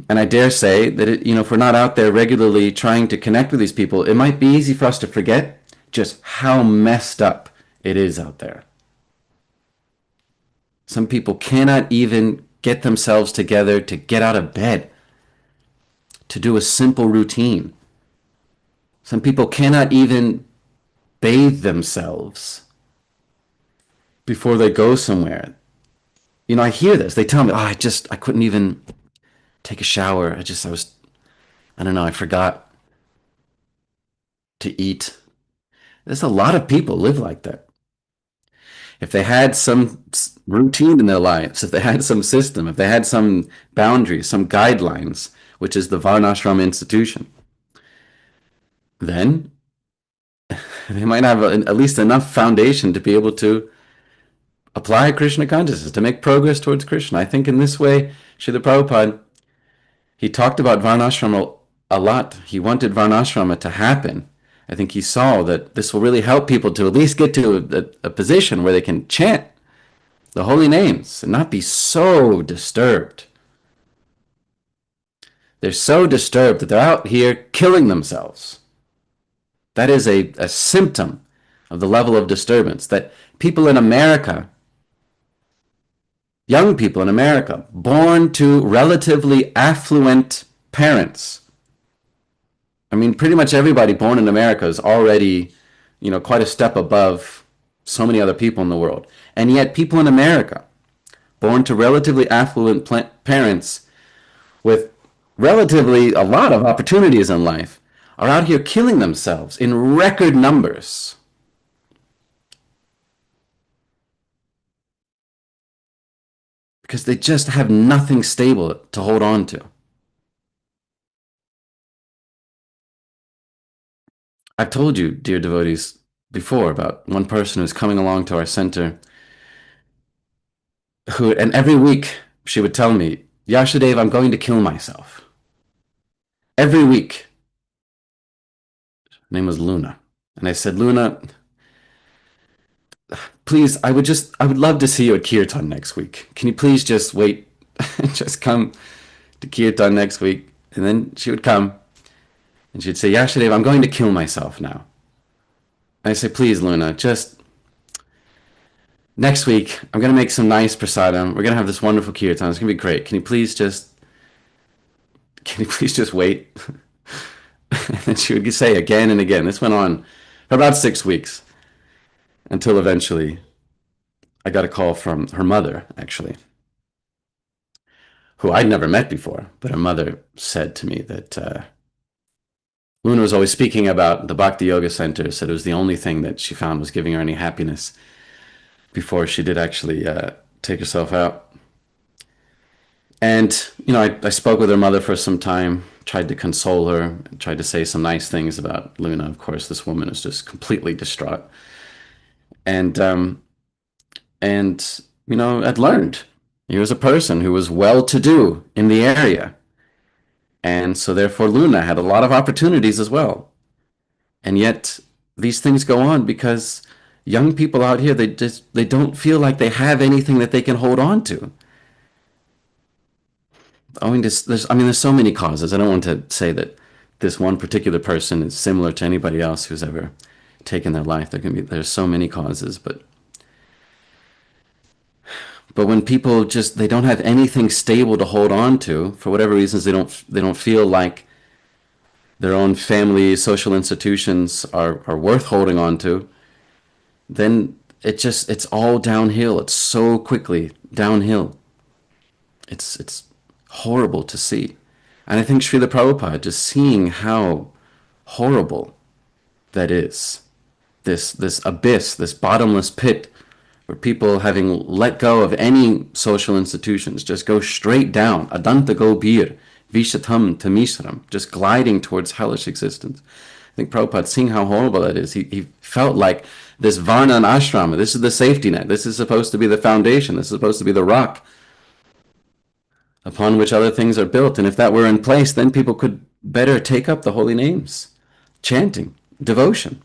And I dare say that, if we're not out there regularly trying to connect with these people, it might be easy for us to forget just how messed up it is out there. Some people cannot even get themselves together to get out of bed, to do a simple routine. Some people cannot even bathe themselves before they go somewhere. I hear this. They tell me, I couldn't even take a shower. I don't know, I forgot to eat. There's a lot of people live like that. If they had some routine in their lives, if they had some system, if they had some boundaries, some guidelines, which is the Varnashram institution, then they might have at least enough foundation to be able to apply Krishna consciousness, to make progress towards Krishna. I think in this way, Srila Prabhupada, he talked about Varnashrama a lot. He wanted Varnashrama to happen. I think he saw that this will really help people to at least get to a position where they can chant the holy names and not be so disturbed. They're so disturbed that they're out here killing themselves. That is a symptom of the level of disturbance that people in America, young people in America, born to relatively affluent parents. I mean, pretty much everybody born in America is already, quite a step above so many other people in the world. And yet people in America, born to relatively affluent parents with relatively a lot of opportunities in life, are out here killing themselves in record numbers. Because they just have nothing stable to hold on to. I've told you, dear devotees, before about one person who's coming along to our center, and every week she would tell me, Yashadev, I'm going to kill myself. Every week. Her name was Luna. And I said, Luna, please, I would love to see you at Kirtan next week. Can you please just wait and just come to Kirtan next week? And then she would come and she'd say, Yashadev, I'm going to kill myself now. And I say, please, Luna, just next week, I'm going to make some nice prasadam. We're going to have this wonderful Kirtan. It's going to be great. Can you please just wait? And she would say again and again. This went on for about 6 weeks until eventually I got a call from her mother, actually, who I'd never met before. But her mother said to me that Luna was always speaking about the Bhakti Yoga Center, said it was the only thing that she found was giving her any happiness before she did actually take herself out. And, I spoke with her mother for some time, tried to console her, tried to say some nice things about Luna. Of course, this woman is just completely distraught. And I'd learned he was a person who was well-to-do in the area. And so therefore Luna had a lot of opportunities as well. And yet these things go on because young people out here, they don't feel like they have anything that they can hold on to. There's so many causes. I don't want to say that this one particular person is similar to anybody else who's ever taken their life. There's so many causes, but when people they don't have anything stable to hold on to, for whatever reasons, they don't feel like their own family, social institutions are worth holding on to, then it's all downhill. It's so quickly downhill. It's horrible to see. And I think Srila Prabhupada, just seeing how horrible that is, this abyss, this bottomless pit, where people, having let go of any social institutions, just go straight down, adanta gobir, vishatam tamishram, just gliding towards hellish existence. I think Prabhupada, seeing how horrible that is, he felt like this varna and ashrama, this is the safety net, this is supposed to be the foundation, this is supposed to be the rock upon which other things are built. And if that were in place, then people could better take up the holy names, chanting, devotion.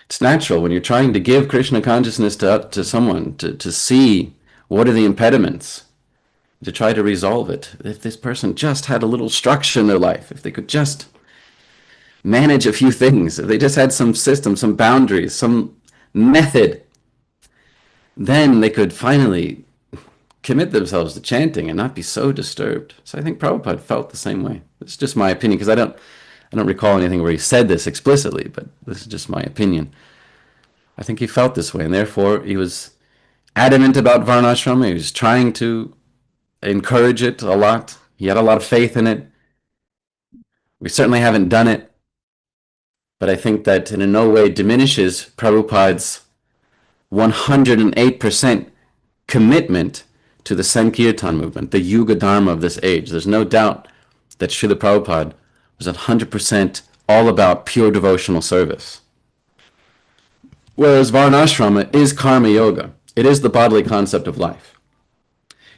It's natural when you're trying to give Krishna consciousness to someone, to see what are the impediments, to try to resolve it. If this person just had a little structure in their life, if they could just manage a few things, if they just had some system, some boundaries, some method, then they could finally commit themselves to chanting and not be so disturbed. So I think Prabhupada felt the same way. It's just my opinion, because I I don't recall anything where he said this explicitly, but this is just my opinion. I think he felt this way, and therefore he was adamant about Varnashrama. He was trying to encourage it a lot. He had a lot of faith in it. We certainly haven't done it, but I think that in no way diminishes Prabhupada's 108% commitment to the Sankirtan movement, the Yuga Dharma of this age. There's no doubt that Srila Prabhupada was 100% all about pure devotional service. Whereas Varnashrama is karma yoga. It is the bodily concept of life.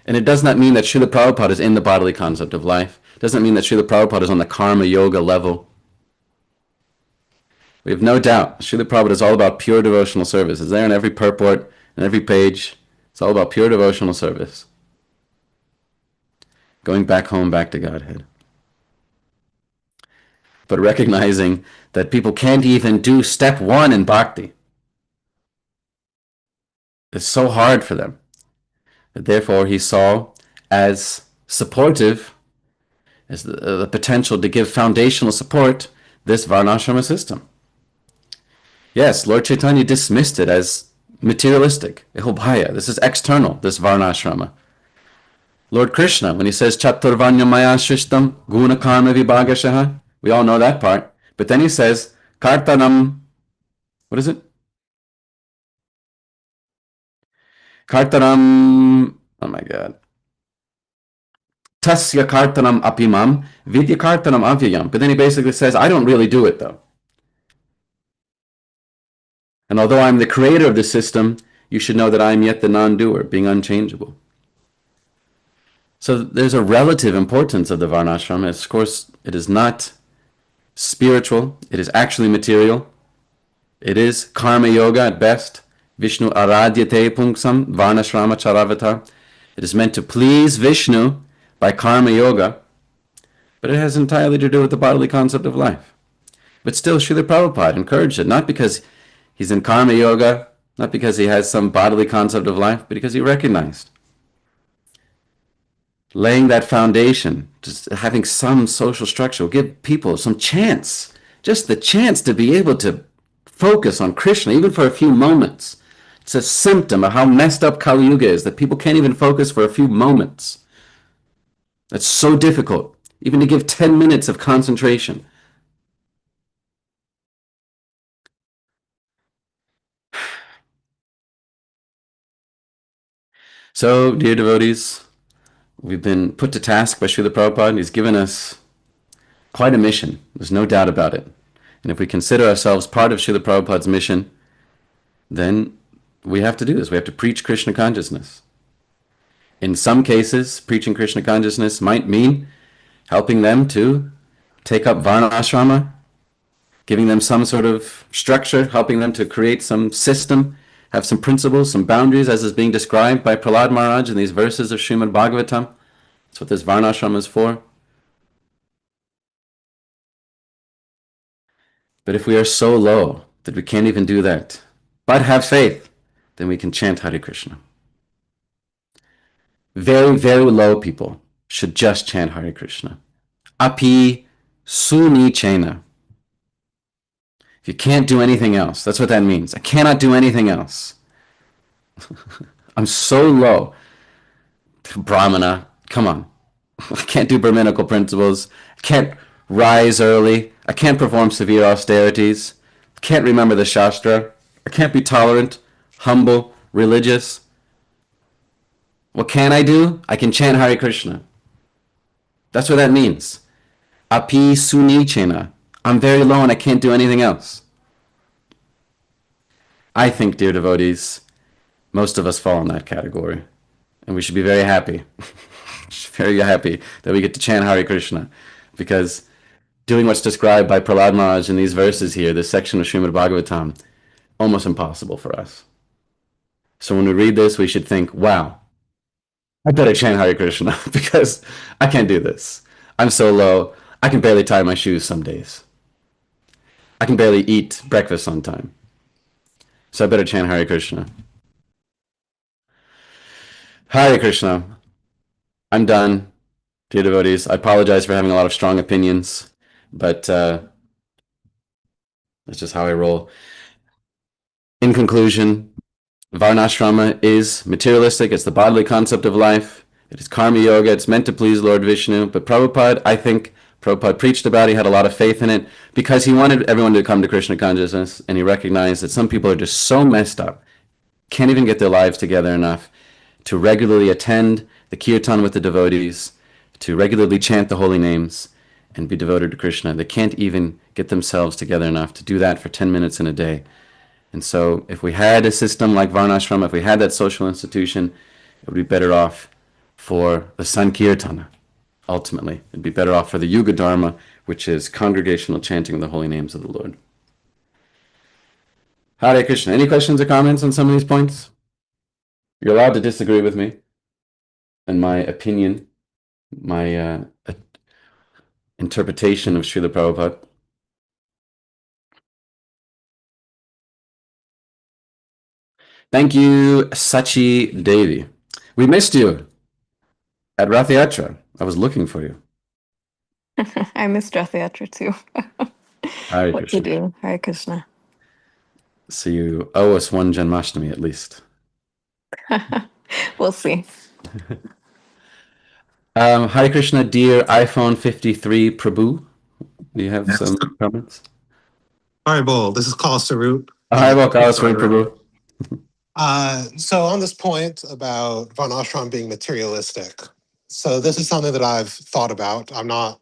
And it does not mean that Srila Prabhupada is in the bodily concept of life. It doesn't mean that Srila Prabhupada is on the karma yoga level. We have no doubt Srila Prabhupada is all about pure devotional service. It's there in every purport, in every page. It's all about pure devotional service. Going back home, back to Godhead. But recognizing that people can't even do step one in bhakti. It's so hard for them. Therefore, he saw as supportive, as the potential to give foundational support, this Varnashrama system. Yes, Lord Chaitanya dismissed it as materialistic, ehobhaya. This is external, this Varnashrama. Lord Krishna, when he says Chaturvanya Maya Shrishtam Guna Karma Vibhagashaha, we all know that part. But then he says Kartanam, what is it? Kartanam, oh my God. Tasya Kartanam Apimam, Vidya Kartanam Avyayam. But then he basically says, I don't really do it though. And although I'm the creator of the system, you should know that I am yet the non-doer, being unchangeable. So there's a relative importance of the Varnashrama. Of course, it is not spiritual. It is actually material. It is karma yoga at best. Vishnu aradyate punksam Varnashrama charavatar. It is meant to please Vishnu by karma yoga, but it has entirely to do with the bodily concept of life. But still, Srila Prabhupada encouraged it, not because he's in karma yoga, not because he has some bodily concept of life, but because he recognized laying that foundation, just having some social structure will give people some chance, just the chance to be able to focus on Krishna, even for a few moments. It's a symptom of how messed up Kali Yuga is, that people can't even focus for a few moments. That's so difficult, even to give 10 minutes of concentration. So, dear devotees, we've been put to task by Srila Prabhupada, and he's given us quite a mission. There's no doubt about it. And if we consider ourselves part of Srila Prabhupada's mission, then we have to do this. We have to preach Krishna consciousness. In some cases, preaching Krishna consciousness might mean helping them to take up Varnashrama, giving them some sort of structure, helping them to create some system, have some principles, some boundaries, as is being described by Prahlad Maharaj in these verses of Srimad Bhagavatam. That's what this Varnashrama is for. But if we are so low that we can't even do that, but have faith, then we can chant Hare Krishna. Very, very low people should just chant Hare Krishna. Api suni chena. If you can't do anything else, that's what that means. I cannot do anything else. I'm so low. Brahmana, come on. I can't do Brahminical principles. I can't rise early. I can't perform severe austerities. I can't remember the Shastra. I can't be tolerant, humble, religious. What can I do? I can chant Hare Krishna. That's what that means. Api sunichena. I'm very low and I can't do anything else. I think, dear devotees, most of us fall in that category. And we should be very happy. Very happy that we get to chant Hare Krishna. Because doing what's described by Prahlad Maharaj in these verses here, this section of Srimad Bhagavatam, almost impossible for us. So when we read this, we should think, wow, I better chant Hare Krishna because I can't do this. I'm so low, I can barely tie my shoes some days. I can barely eat breakfast on time. So I better chant Hare Krishna. Hare Krishna. I'm done, dear devotees. I apologize for having a lot of strong opinions. But that's just how I roll. In conclusion, Varnashrama is materialistic. It's the bodily concept of life. It is karma yoga. It's meant to please Lord Vishnu. But Prabhupada, I think Prabhupada preached about it. He had a lot of faith in it because he wanted everyone to come to Krishna consciousness, and he recognized that some people are just so messed up, can't even get their lives together enough to regularly attend the kirtan with the devotees, to regularly chant the holy names, and be devoted to Krishna. They can't even get themselves together enough to do that for 10 minutes in a day. And so if we had a system like Varnashrama, if we had that social institution, it would be better off for the Sankirtana, ultimately. It'd be better off for the Yuga Dharma, which is congregational chanting of the holy names of the Lord. Hare Krishna. Any questions or comments on some of these points? You're allowed to disagree with me and my opinion, my interpretation of Srila Prabhupada. Thank you, Sachi Devi. We missed you at Rath Yatra. I was looking for you. I missed Rath Yatra too. Hare What Krishna. to do? Hare Krishna. So you owe us one Janmashtami at least. We'll see. Hare Krishna, dear iPhone 53 Prabhu. Do you have some comments? Hi, Bull. This is Kal Sarup. Hi, Prabhu. So on this point about Varnashram being materialistic, so this is something that I've thought about. I'm not,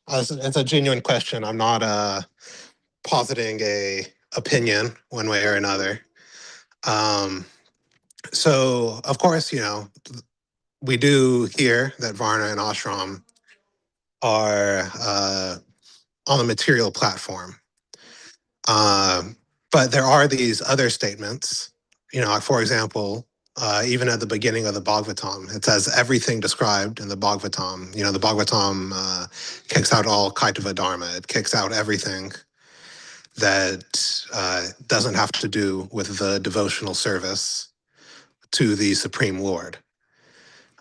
it's a genuine question. I'm not positing a opinion one way or another. So of course, we do hear that Varna and Ashram are on a material platform. But there are these other statements, for example, even at the beginning of the Bhagavatam, it says everything described in the Bhagavatam. The Bhagavatam kicks out all Kaitava Dharma. It kicks out everything that doesn't have to do with the devotional service to the Supreme Lord.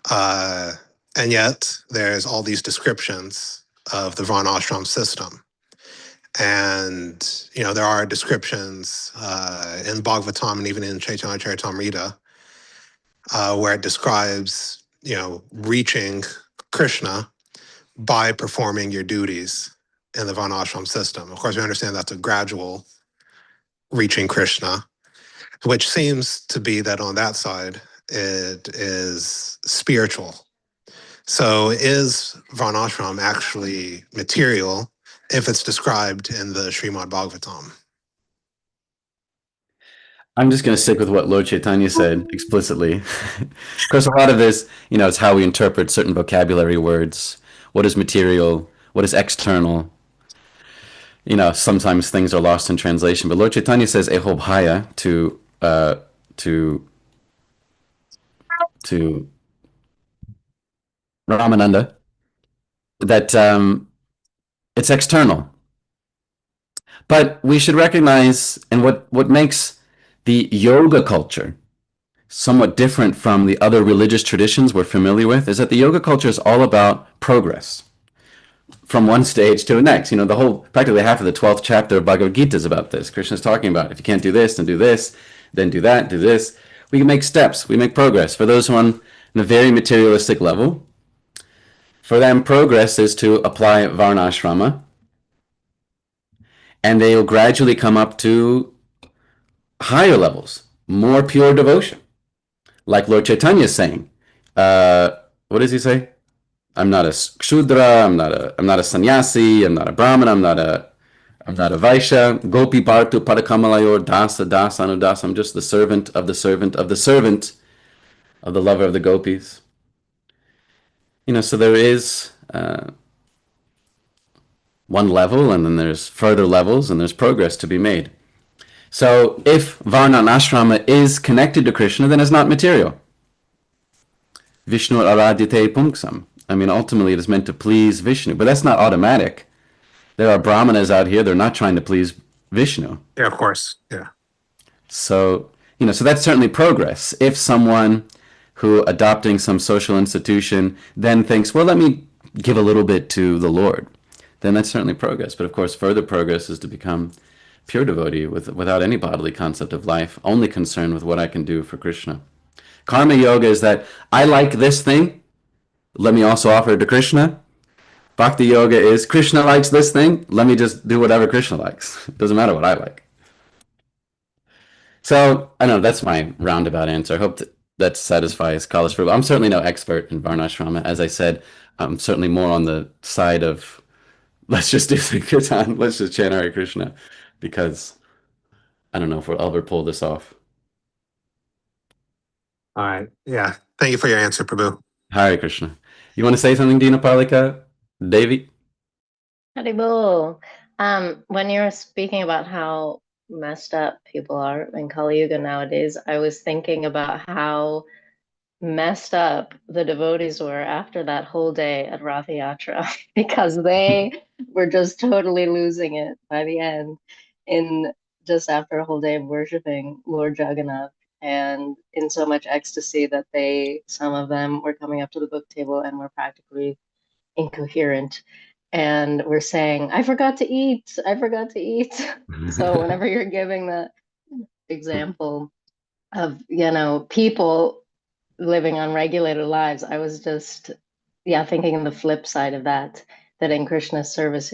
And yet there's all these descriptions of the Varnashram system. And, there are descriptions in Bhagavatam and even in Chaitanya Charitamrita where it describes, reaching Krishna by performing your duties in the Varnashram system. Of course, we understand that's a gradual reaching Krishna, which seems to be that on that side, it is spiritual. So is Varnashram actually material if it's described in the Srimad Bhagavatam? I'm just going to stick with what Lord Chaitanya said explicitly. Of course, a lot of this, it's how we interpret certain vocabulary words. What is material? What is external? Sometimes things are lost in translation. But Lord Chaitanya says "eho bhaya" to Ramananda that it's external. But we should recognize, and what makes the yoga culture somewhat different from the other religious traditions we're familiar with, is that the yoga culture is all about progress from one stage to the next. Practically half of the 12th chapter of Bhagavad Gita is about this. Krishna's talking about, if you can't do this, then do this, then do that, do this. We can make steps, we make progress. For those who are on a very materialistic level, for them, progress is to apply Varnashrama, and they'll gradually come up to higher levels, more pure devotion. Like Lord Chaitanya is saying, what does he say? I'm not a Kshudra, I'm not a sannyasi, I'm not a Brahmana, I'm not a Vaishya, Gopi Bhartu Padakamalayur Dasa Dasa Anudasa. I'm just the servant of the servant of the servant of the lover of the gopis. So there is one level, and then there's further levels, and there's progress to be made. So if Varna and Ashrama is connected to Krishna, then it's not material. Vishnu aradite punksam. Ultimately it is meant to please Vishnu, but that's not automatic. There are brahmanas out here, they're not trying to please Vishnu. Yeah, of course. Yeah. So, so that's certainly progress. If someone who adopting some social institution then thinks, well, let me give a little bit to the Lord, then that's certainly progress. But of course, further progress is to become pure devotee without any bodily concept of life, only concerned with what I can do for Krishna. Karma yoga is that I like this thing, let me also offer it to Krishna. Bhakti yoga is Krishna likes this thing, let me just do whatever Krishna likes. It doesn't matter what I like. So, I don't know, that's my roundabout answer. I hope that satisfies Kalash Prabhu. I'm certainly no expert in Varnashrama. As I said, I'm certainly more on the side of let's just do Sankirtan, let's just chant Hare Krishna, because I don't know if we'll ever pull this off. All right. Yeah. Thank you for your answer, Prabhu. Hare Krishna. You want to say something, Dina Palika? Devi? Haribol. When you were speaking about how messed up people are in Kali Yuga nowadays, I was thinking about how messed up the devotees were after that whole day at Rath Yatra because they were just totally losing it by the end in just after a whole day of worshiping Lord Jagannath and in so much ecstasy that some of them were coming up to the book table and were practically incoherent and we're saying, I forgot to eat. So whenever you're giving the example of, people living unregulated lives, I was just, thinking of the flip side of that in Krishna's service,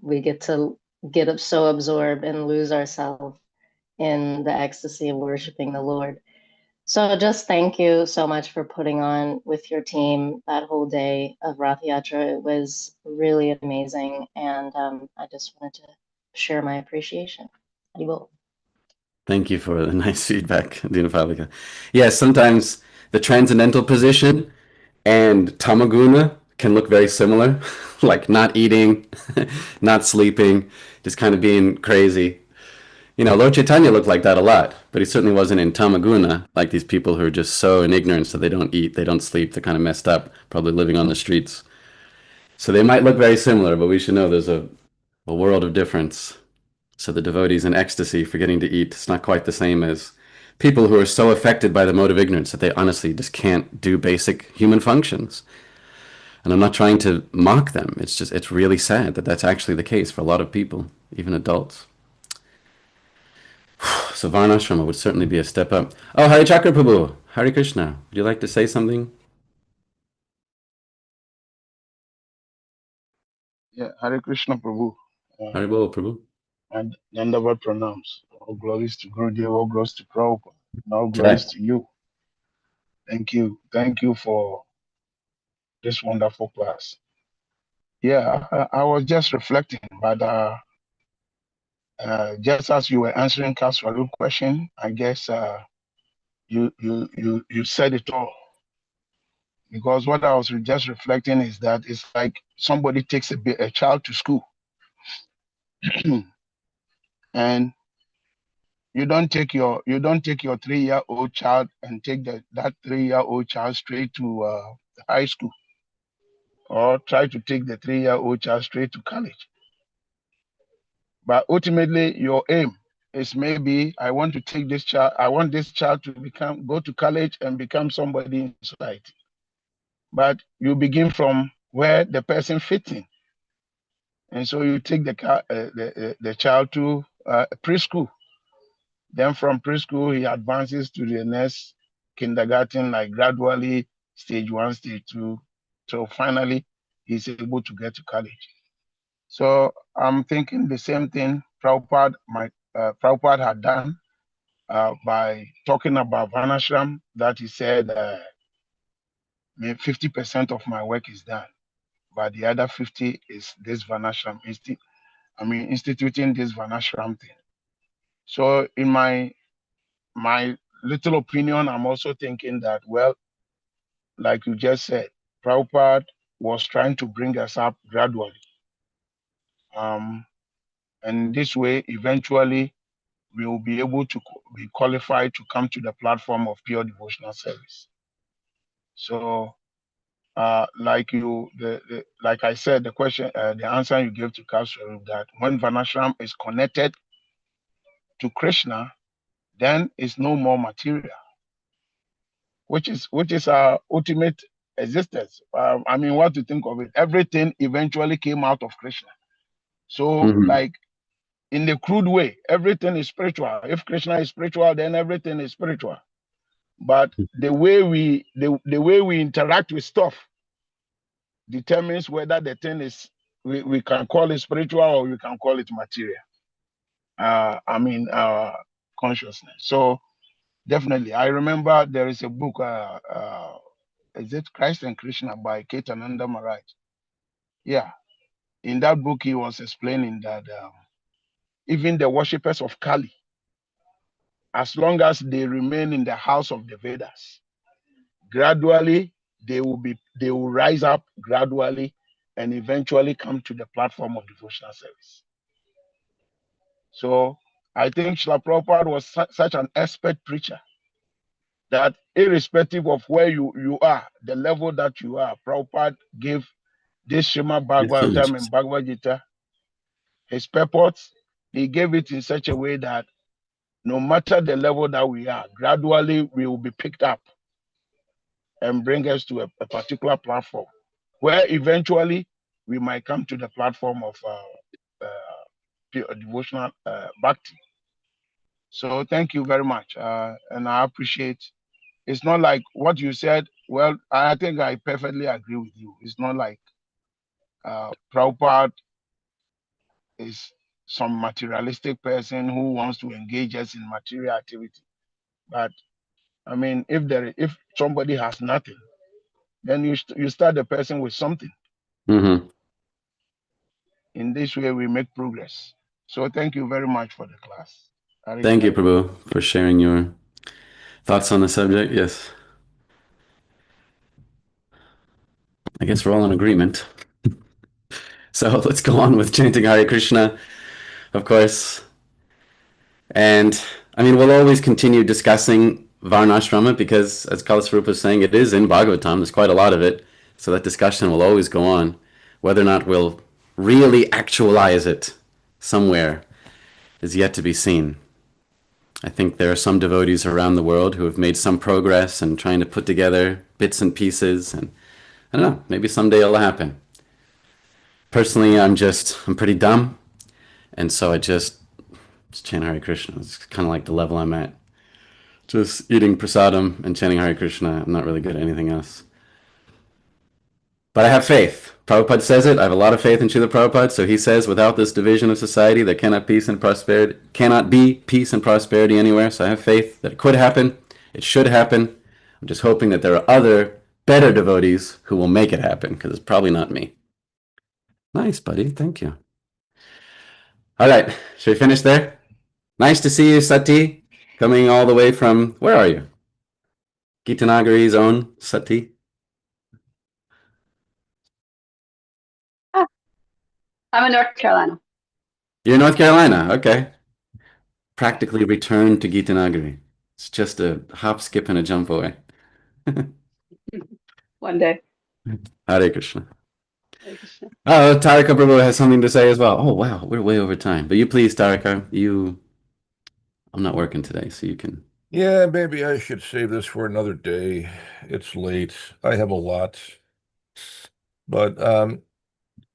we get to get so absorbed and lose ourselves in the ecstasy of worshiping the Lord. So just thank you so much for putting on with your team that whole day of Rath Yatra. It was really amazing. And I just wanted to share my appreciation. Haribol. Thank you for the nice feedback, Dina Palika. Yes, sometimes the transcendental position and tamaguna can look very similar, like not eating, not sleeping, just kind of being crazy. Lord Chaitanya looked like that a lot, but he certainly wasn't in tamaguna, like these people who are just so in ignorance that they don't eat, they don't sleep, they're kind of messed up, probably living on the streets. So they might look very similar, but we should know there's a world of difference. So the devotees in ecstasy, forgetting to eat, it's not quite the same as people who are so affected by the mode of ignorance that they honestly just can't do basic human functions. And I'm not trying to mock them. It's really sad that that's actually the case for a lot of people, even adults. So Varnashrama would certainly be a step up. Oh, Hari Chakra Prabhu, Hare Krishna. Would you like to say something? Yeah, Hare Krishna Prabhu. Hari Bol Prabhu. And Dandavat pranams. All glories to Gurudev, all glories to Prabhupada, and all Jai. glories to you. Thank you. Thank you for this wonderful class. Yeah, I was just reflecting, but just as you were answering Kaswaru's question, I guess you said it all. Because what I was just reflecting is that it's like somebody takes a child to school, and you don't take your 3-year-old child and take that 3-year-old child straight to high school, or try to take the 3-year-old child straight to college. But ultimately, your aim is maybe I want this child to go to college and become somebody in society. But you begin from where the person fits in, and so you take the child to preschool. Then from preschool, he advances to the next kindergarten, like gradually, stage 1, stage 2. So finally, he's able to get to college. So I'm thinking the same thing Prabhupada had done by talking about Varnashram, that he said, 50% of my work is done, but the other 50 is this Varnashram, instituting this Varnashram thing. So in my little opinion, I'm also thinking that, well, like you just said, Prabhupada was trying to bring us up gradually. And this way, eventually, we will be able to be qualified to come to the platform of pure devotional service. So, like I said, the question, the answer you gave to Kasur, that when Varnashram is connected to Krishna, then it's no more material, which is our ultimate existence. What to think of it? Everything eventually came out of Krishna. So, Mhm. like in the crude way, everything is spiritual. If Krishna is spiritual, then everything is spiritual. But the way we interact with stuff determines whether the thing is we can call it spiritual or we can call it material. Consciousness. So definitely, I remember there is a book. Is it Christ and Krishna by Ketananda Maharaj? Yeah. In that book, he was explaining that even the worshippers of Kali, as long as they remain in the house of the Vedas, gradually they will rise up gradually and eventually come to the platform of devotional service. So I think Srila Prabhupada was such an expert preacher that irrespective of where you are, the level that you are, Prabhupada gave this Srimad It's Bhagavatam delicious. and Bhagavad Gita his purpose. He gave it in such a way that no matter the level that we are, gradually we will be picked up and bring us to a particular platform where eventually we might come to the platform of devotional bhakti. So thank you very much. And I appreciate. It's not like what you said. Well, I think I perfectly agree with you. It's not like Prabhupada is some materialistic person who wants to engage us in material activity. But I mean, if somebody has nothing, then you start the person with something. Mhm. In this way, we make progress. So thank you very much for the class. Hare Thank you, Krishna. Prabhu, for sharing your thoughts on the subject. Yes. I guess we're all in agreement. So let's go on with chanting Hare Krishna, of course. And I mean, we'll always continue discussing Varnashrama because, as Kalaswarupa is saying, it is in Bhagavatam. There's quite a lot of it. So that discussion will always go on. Whether or not we'll really actualize it somewhere is yet to be seen. I think there are some devotees around the world who have made some progress in trying to put together bits and pieces. And I don't know, maybe someday it'll happen. Personally, I'm pretty dumb. And so I just chant Hare Krishna. It's kind of like the level I'm at. Just eating prasadam and chanting Hare Krishna. I'm not really good at anything else. But I have faith. Prabhupada says it. I have a lot of faith in Srila Prabhupada. So he says, without this division of society, there cannot be peace and prosperity anywhere. So I have faith that it could happen. It should happen. I'm just hoping that there are other better devotees who will make it happen, because it's probably not me. Nice, buddy. Thank you. All right. Should we finish there? Nice to see you, Sati. Coming all the way from, where are you? Gita Nagari's own Sati. Ah, I'm in North Carolina. You're in North Carolina. Okay. Practically returned to Gita Nagari. It's just a hop, skip, and a jump away. One day. Hare Krishna. Hare Krishna. Oh, Tarika Prabhu has something to say as well. Oh, wow. We're way over time. But you please, Tarika. I'm not working today, so you can. Yeah, maybe I should save this for another day. It's late. I have a lot. But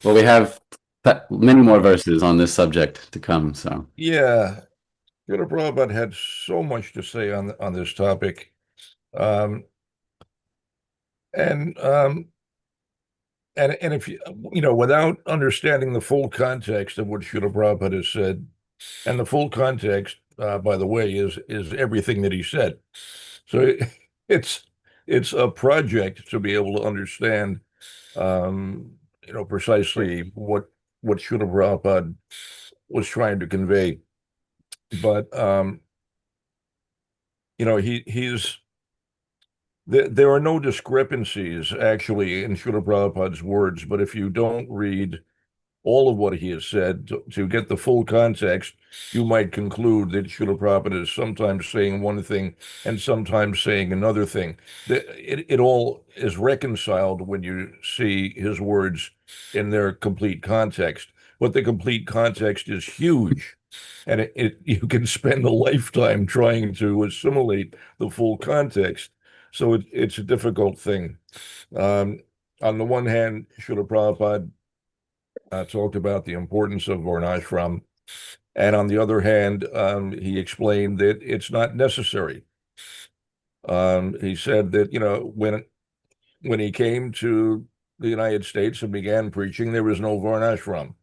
Well, we have many more verses on this subject to come, so. yeah, Srila Prabhupada had so much to say on this topic. Um, and if without understanding the full context of what Srila Prabhupada has said, and the full context, by the way, is everything that he said. So it's a project to be able to understand, precisely what Srila Prabhupada was trying to convey. But there are no discrepancies actually in Srila Prabhupada's words, but if you don't read all of what he has said to get the full context, you might conclude that Srila Prabhupada is sometimes saying one thing and sometimes saying another thing. It all is reconciled when you see his words in their complete context. But the complete context is huge, and you can spend a lifetime trying to assimilate the full context. So it's a difficult thing. On the one hand, Srila Prabhupada talked about the importance of Varnashram. And on the other hand, he explained that it's not necessary. He said that, when he came to the United States and began preaching, there was no Varnashram.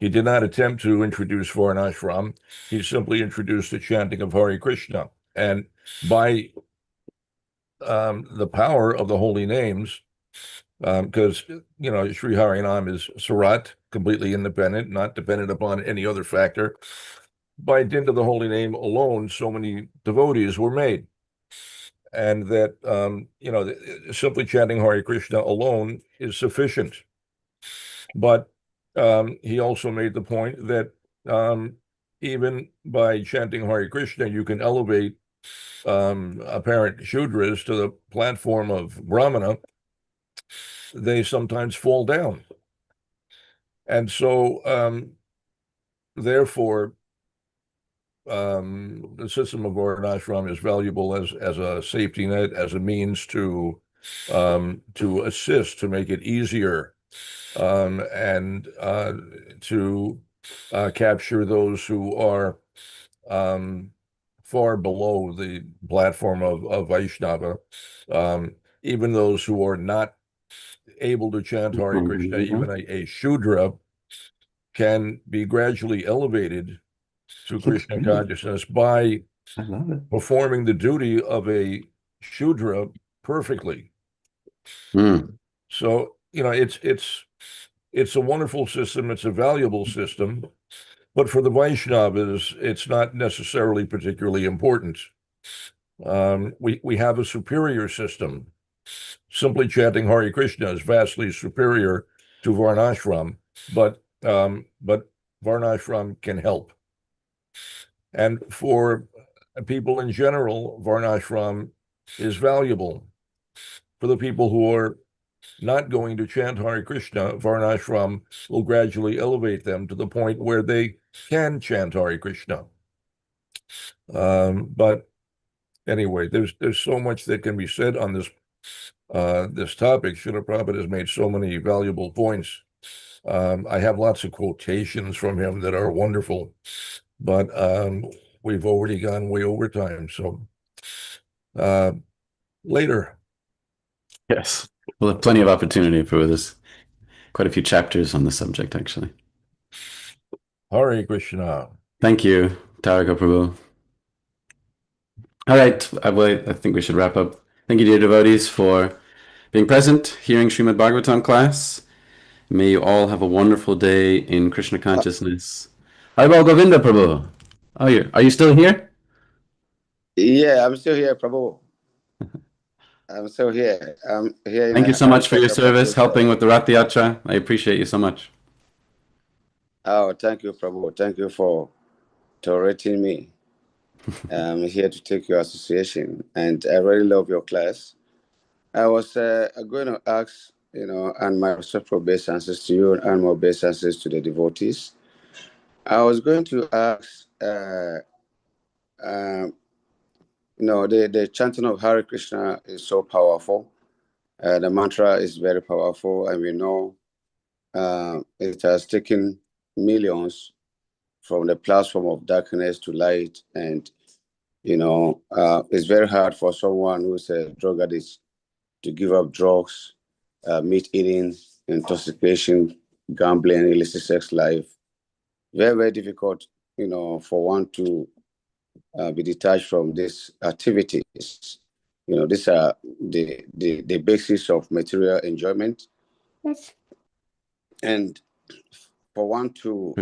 He did not attempt to introduce Varnashram. He simply introduced the chanting of Hare Krishna. And by the power of the holy names, because Sri Harinam is Surat, completely independent, not dependent upon any other factor. By dint of the holy name alone, so many devotees were made, and that simply chanting Hare Krishna alone is sufficient. But he also made the point that even by chanting Hare Krishna, you can elevate apparent Shudras to the platform of Brahmana. They sometimes fall down. And so, therefore, the system of Varnashram is valuable as a safety net, as a means to assist, to make it easier, and to capture those who are far below the platform of Vaishnava, even those who are not able to chant Hare Krishna, even a Shudra can be gradually elevated to Krishna consciousness by I love it. performing the duty of a Shudra perfectly. Mm. So, it's a wonderful system. It's a valuable system, but for the Vaishnavas, it's not necessarily particularly important. We have a superior system. Simply chanting Hare Krishna is vastly superior to Varnashram, but Varnashram can help. And for people in general, Varnashram is valuable. For the people who are not going to chant Hare Krishna, Varnashram will gradually elevate them to the point where they can chant Hare Krishna. But anyway, there's so much that can be said on this topic. Srila Prabhupada has made so many valuable points. I have lots of quotations from him that are wonderful, but we've already gone way over time. So later. Yes. We'll have plenty of opportunity for this. Quite a few chapters on the subject, actually. Hare Krishna. Thank you, Tarika Prabhu. All right, I think we should wrap up. Thank you, dear devotees, for being present, hearing Srimad Bhagavatam class. May you all have a wonderful day in Krishna consciousness. Haribol Govinda Prabhu. Oh, are you still here? Yeah, I'm still here, Prabhu. I'm still here. I'm here. Thank you so much for your service, helping with the Rath Yatra. I appreciate you so much. Oh, thank you, Prabhu. Thank you for tolerating me. I'm here to take your association, and I really love your class. I was going to ask, and my respectful obeisances to you and my obeisances to the devotees. I was going to ask, the chanting of Hare Krishna is so powerful. The mantra is very powerful, and we know it has taken millions from the platform of darkness to light. And, it's very hard for someone who's a drug addict to give up drugs, meat eating, intoxication, gambling, illicit sex life. Very, very difficult, for one to be detached from these activities. These are the basis of material enjoyment. Yes. And for one to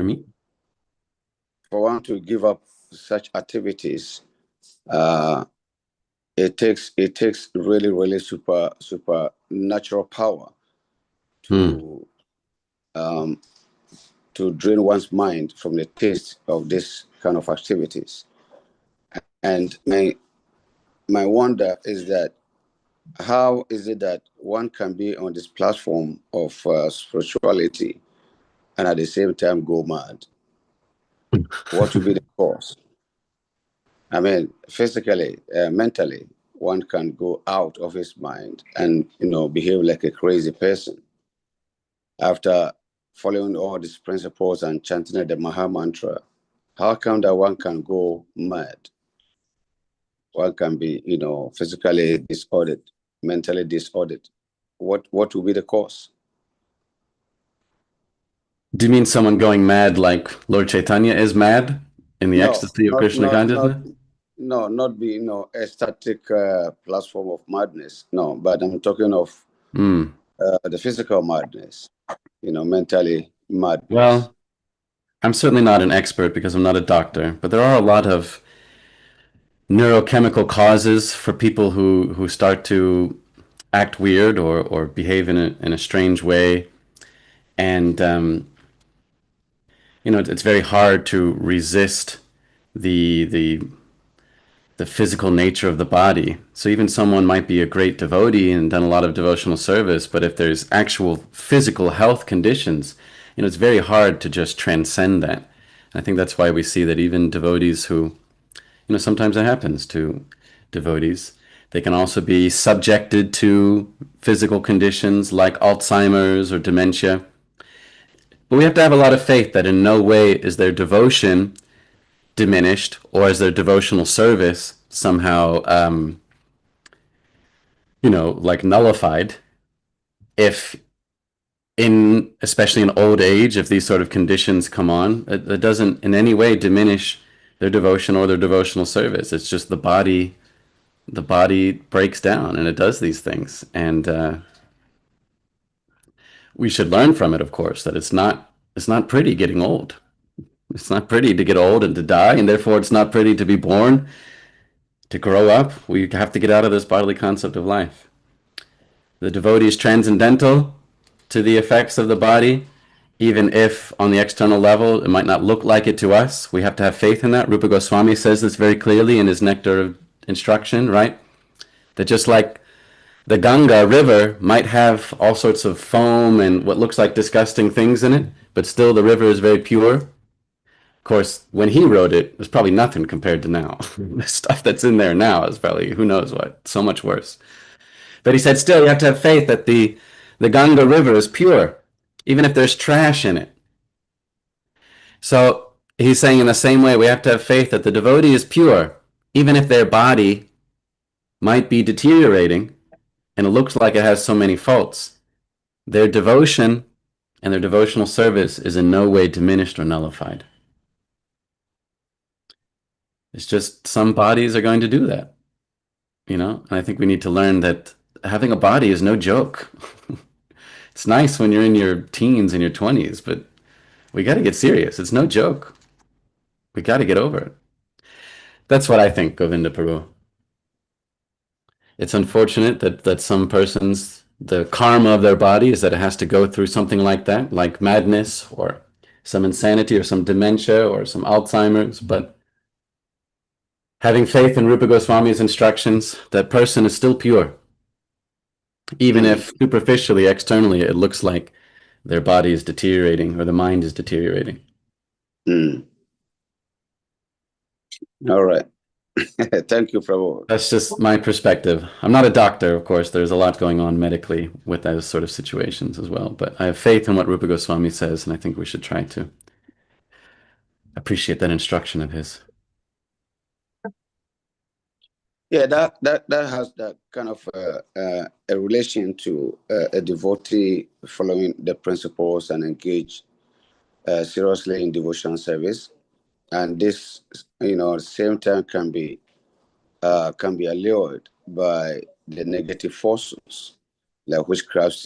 give up such activities, it takes really, really super natural power to drain one's mind from the taste of this kind of activities. And my wonder is that how is it that one can be on this platform of spirituality and at the same time go mad? What would be the cause? I mean, physically, mentally, one can go out of his mind and behave like a crazy person. After following all these principles and chanting the Maha Mantra, how come that one can go mad? One can be, physically disordered, mentally disordered. What will be the cause? Do you mean someone going mad like Lord Chaitanya is mad in the ecstasy of Krishna consciousness? Not be, a static platform of madness. No, but I'm talking of the physical madness, mentally madness. Well, I'm certainly not an expert because I'm not a doctor, but there are a lot of neurochemical causes for people who start to act weird or behave in a strange way. And, it's very hard to resist the physical nature of the body. So even someone might be a great devotee and done a lot of devotional service, but if there's actual physical health conditions, it's very hard to just transcend that. I think that's why we see that even devotees who, sometimes it happens to devotees, they can also be subjected to physical conditions like Alzheimer's or dementia. But we have to have a lot of faith that in no way is their devotion diminished or is their devotional service somehow, like nullified. If especially in old age, if these sort of conditions come on, it doesn't in any way diminish their devotion or their devotional service. It's just the body breaks down and it does these things. And we should learn from it, of course, that it's not pretty getting old. It's not pretty to get old and to die, and therefore it's not pretty to be born, to grow up. We have to get out of this bodily concept of life. The devotee is transcendental to the effects of the body, even if on the external level it might not look like it to us. We have to have faith in that. Rupa Goswami says this very clearly in his Nectar of Instruction, right? That just like the Ganga river might have all sorts of foam and what looks like disgusting things in it, but still the river is very pure. Of course, when he wrote it, it was probably nothing compared to now. The stuff that's in there now is probably, who knows what, so much worse. But he said, still, you have to have faith that the Ganga river is pure, even if there's trash in it. So he's saying in the same way, we have to have faith that the devotee is pure, even if their body might be deteriorating, and it looks like it has so many faults. Their devotion and their devotional service is in no way diminished or nullified. It's just some bodies are going to do that, and I think we need to learn that having a body is no joke. It's nice when you're in your teens and your 20s, but we got to get serious. It's no joke. We got to get over it. That's what I think, Govinda Prabhu. It's unfortunate that some persons, the karma of their body is that it has to go through something like that, like madness or some insanity or some dementia or some Alzheimer's, but having faith in Rupa Goswami's instructions, that person is still pure. Even if superficially, externally, it looks like their body is deteriorating or the mind is deteriorating. All right. Thank you, Prabhu. That's just my perspective. I'm not a doctor, of course. There's a lot going on medically with those sort of situations as well. But I have faith in what Rupa Goswami says, and I think we should try to appreciate that instruction of his. Yeah, that has that kind of a relation to a devotee following the principles and engage seriously in devotional service, and this, at the same time can be allured by the negative forces like witchcraft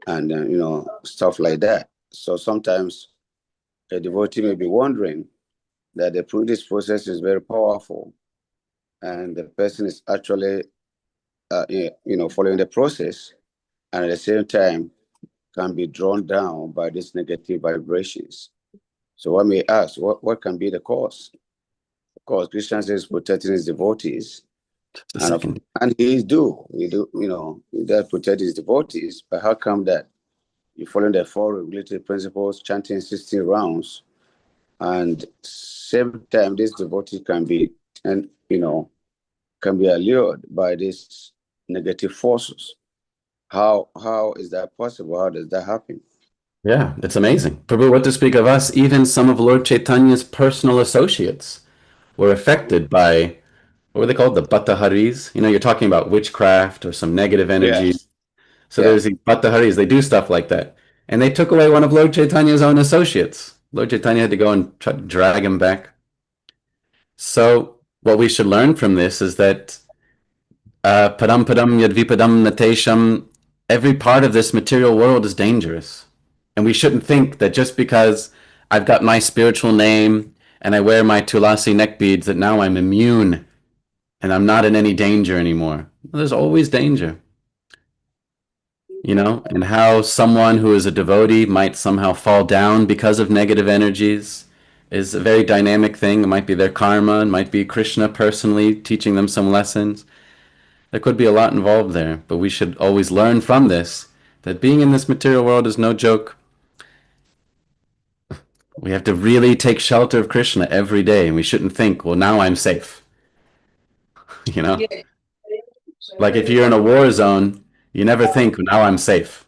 and stuff like that. So sometimes a devotee may be wondering that this process is very powerful, and the person is actually, following the process, and at the same time can be drawn down by these negative vibrations. So one may ask, what can be the cause? Of course, Krishna says protecting his devotees, and he does protect his devotees. But how come that you follow the 4 regulatory principles, chanting 16 rounds, and same time this devotee can be allured by these negative forces? How is that possible? How does that happen? Yeah, it's amazing. Prabhu, what to speak of us, even some of Lord Chaitanya's personal associates were affected by, what were they called? The Bhattaharis? You know, you're talking about witchcraft or some negative energy. Yes. So Yeah. there's these Bhattaharis, they do stuff like that. And they took away one of Lord Chaitanya's own associates. Lord Chaitanya had to go and try to drag him back. So what we should learn from this is that padam padam yadvipadam natesham, every part of this material world is dangerous. And we shouldn't think that just because I've got my spiritual name and I wear my tulasi neck beads that now I'm immune and I'm not in any danger anymore. Well, there's always danger, you know, and how someone who is a devotee might somehow fall down because of negative energies is a very dynamic thing. It might be their karma, it might be Krishna personally teaching them some lessons. There could be a lot involved there, but we should always learn from this that being in this material world is no joke. We have to really take shelter of Krishna every day, and we shouldn't think, well, now I'm safe. You know? Like if you're in a war zone, you never think, well, now I'm safe.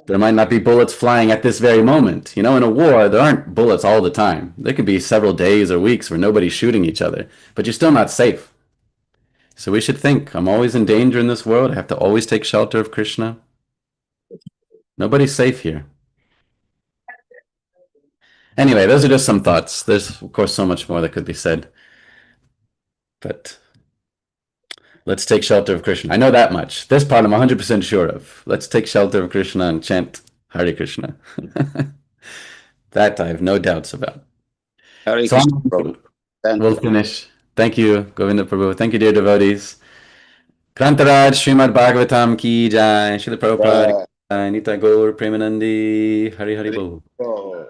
There might not be bullets flying at this very moment. You know, in a war, there aren't bullets all the time. There could be several days or weeks where nobody's shooting each other, but you're still not safe. So we should think, I'm always in danger in this world. I have to always take shelter of Krishna. Nobody's safe here. Anyway, those are just some thoughts. There's, of course, so much more that could be said. But let's take shelter of Krishna. I know that much. This part I'm 100% sure of. Let's take shelter of Krishna and chant Hare Krishna. That I have no doubts about. Hare So Krishna, Prabhu. Thank we'll you. finish. Thank you, Govinda Prabhu. Thank you, dear devotees. Krantaraj Srimad Bhagavatam ki jai. Srila Prabhupada ki jai. Nita Gaur Premanandi. Hari Hari Bol. Oh.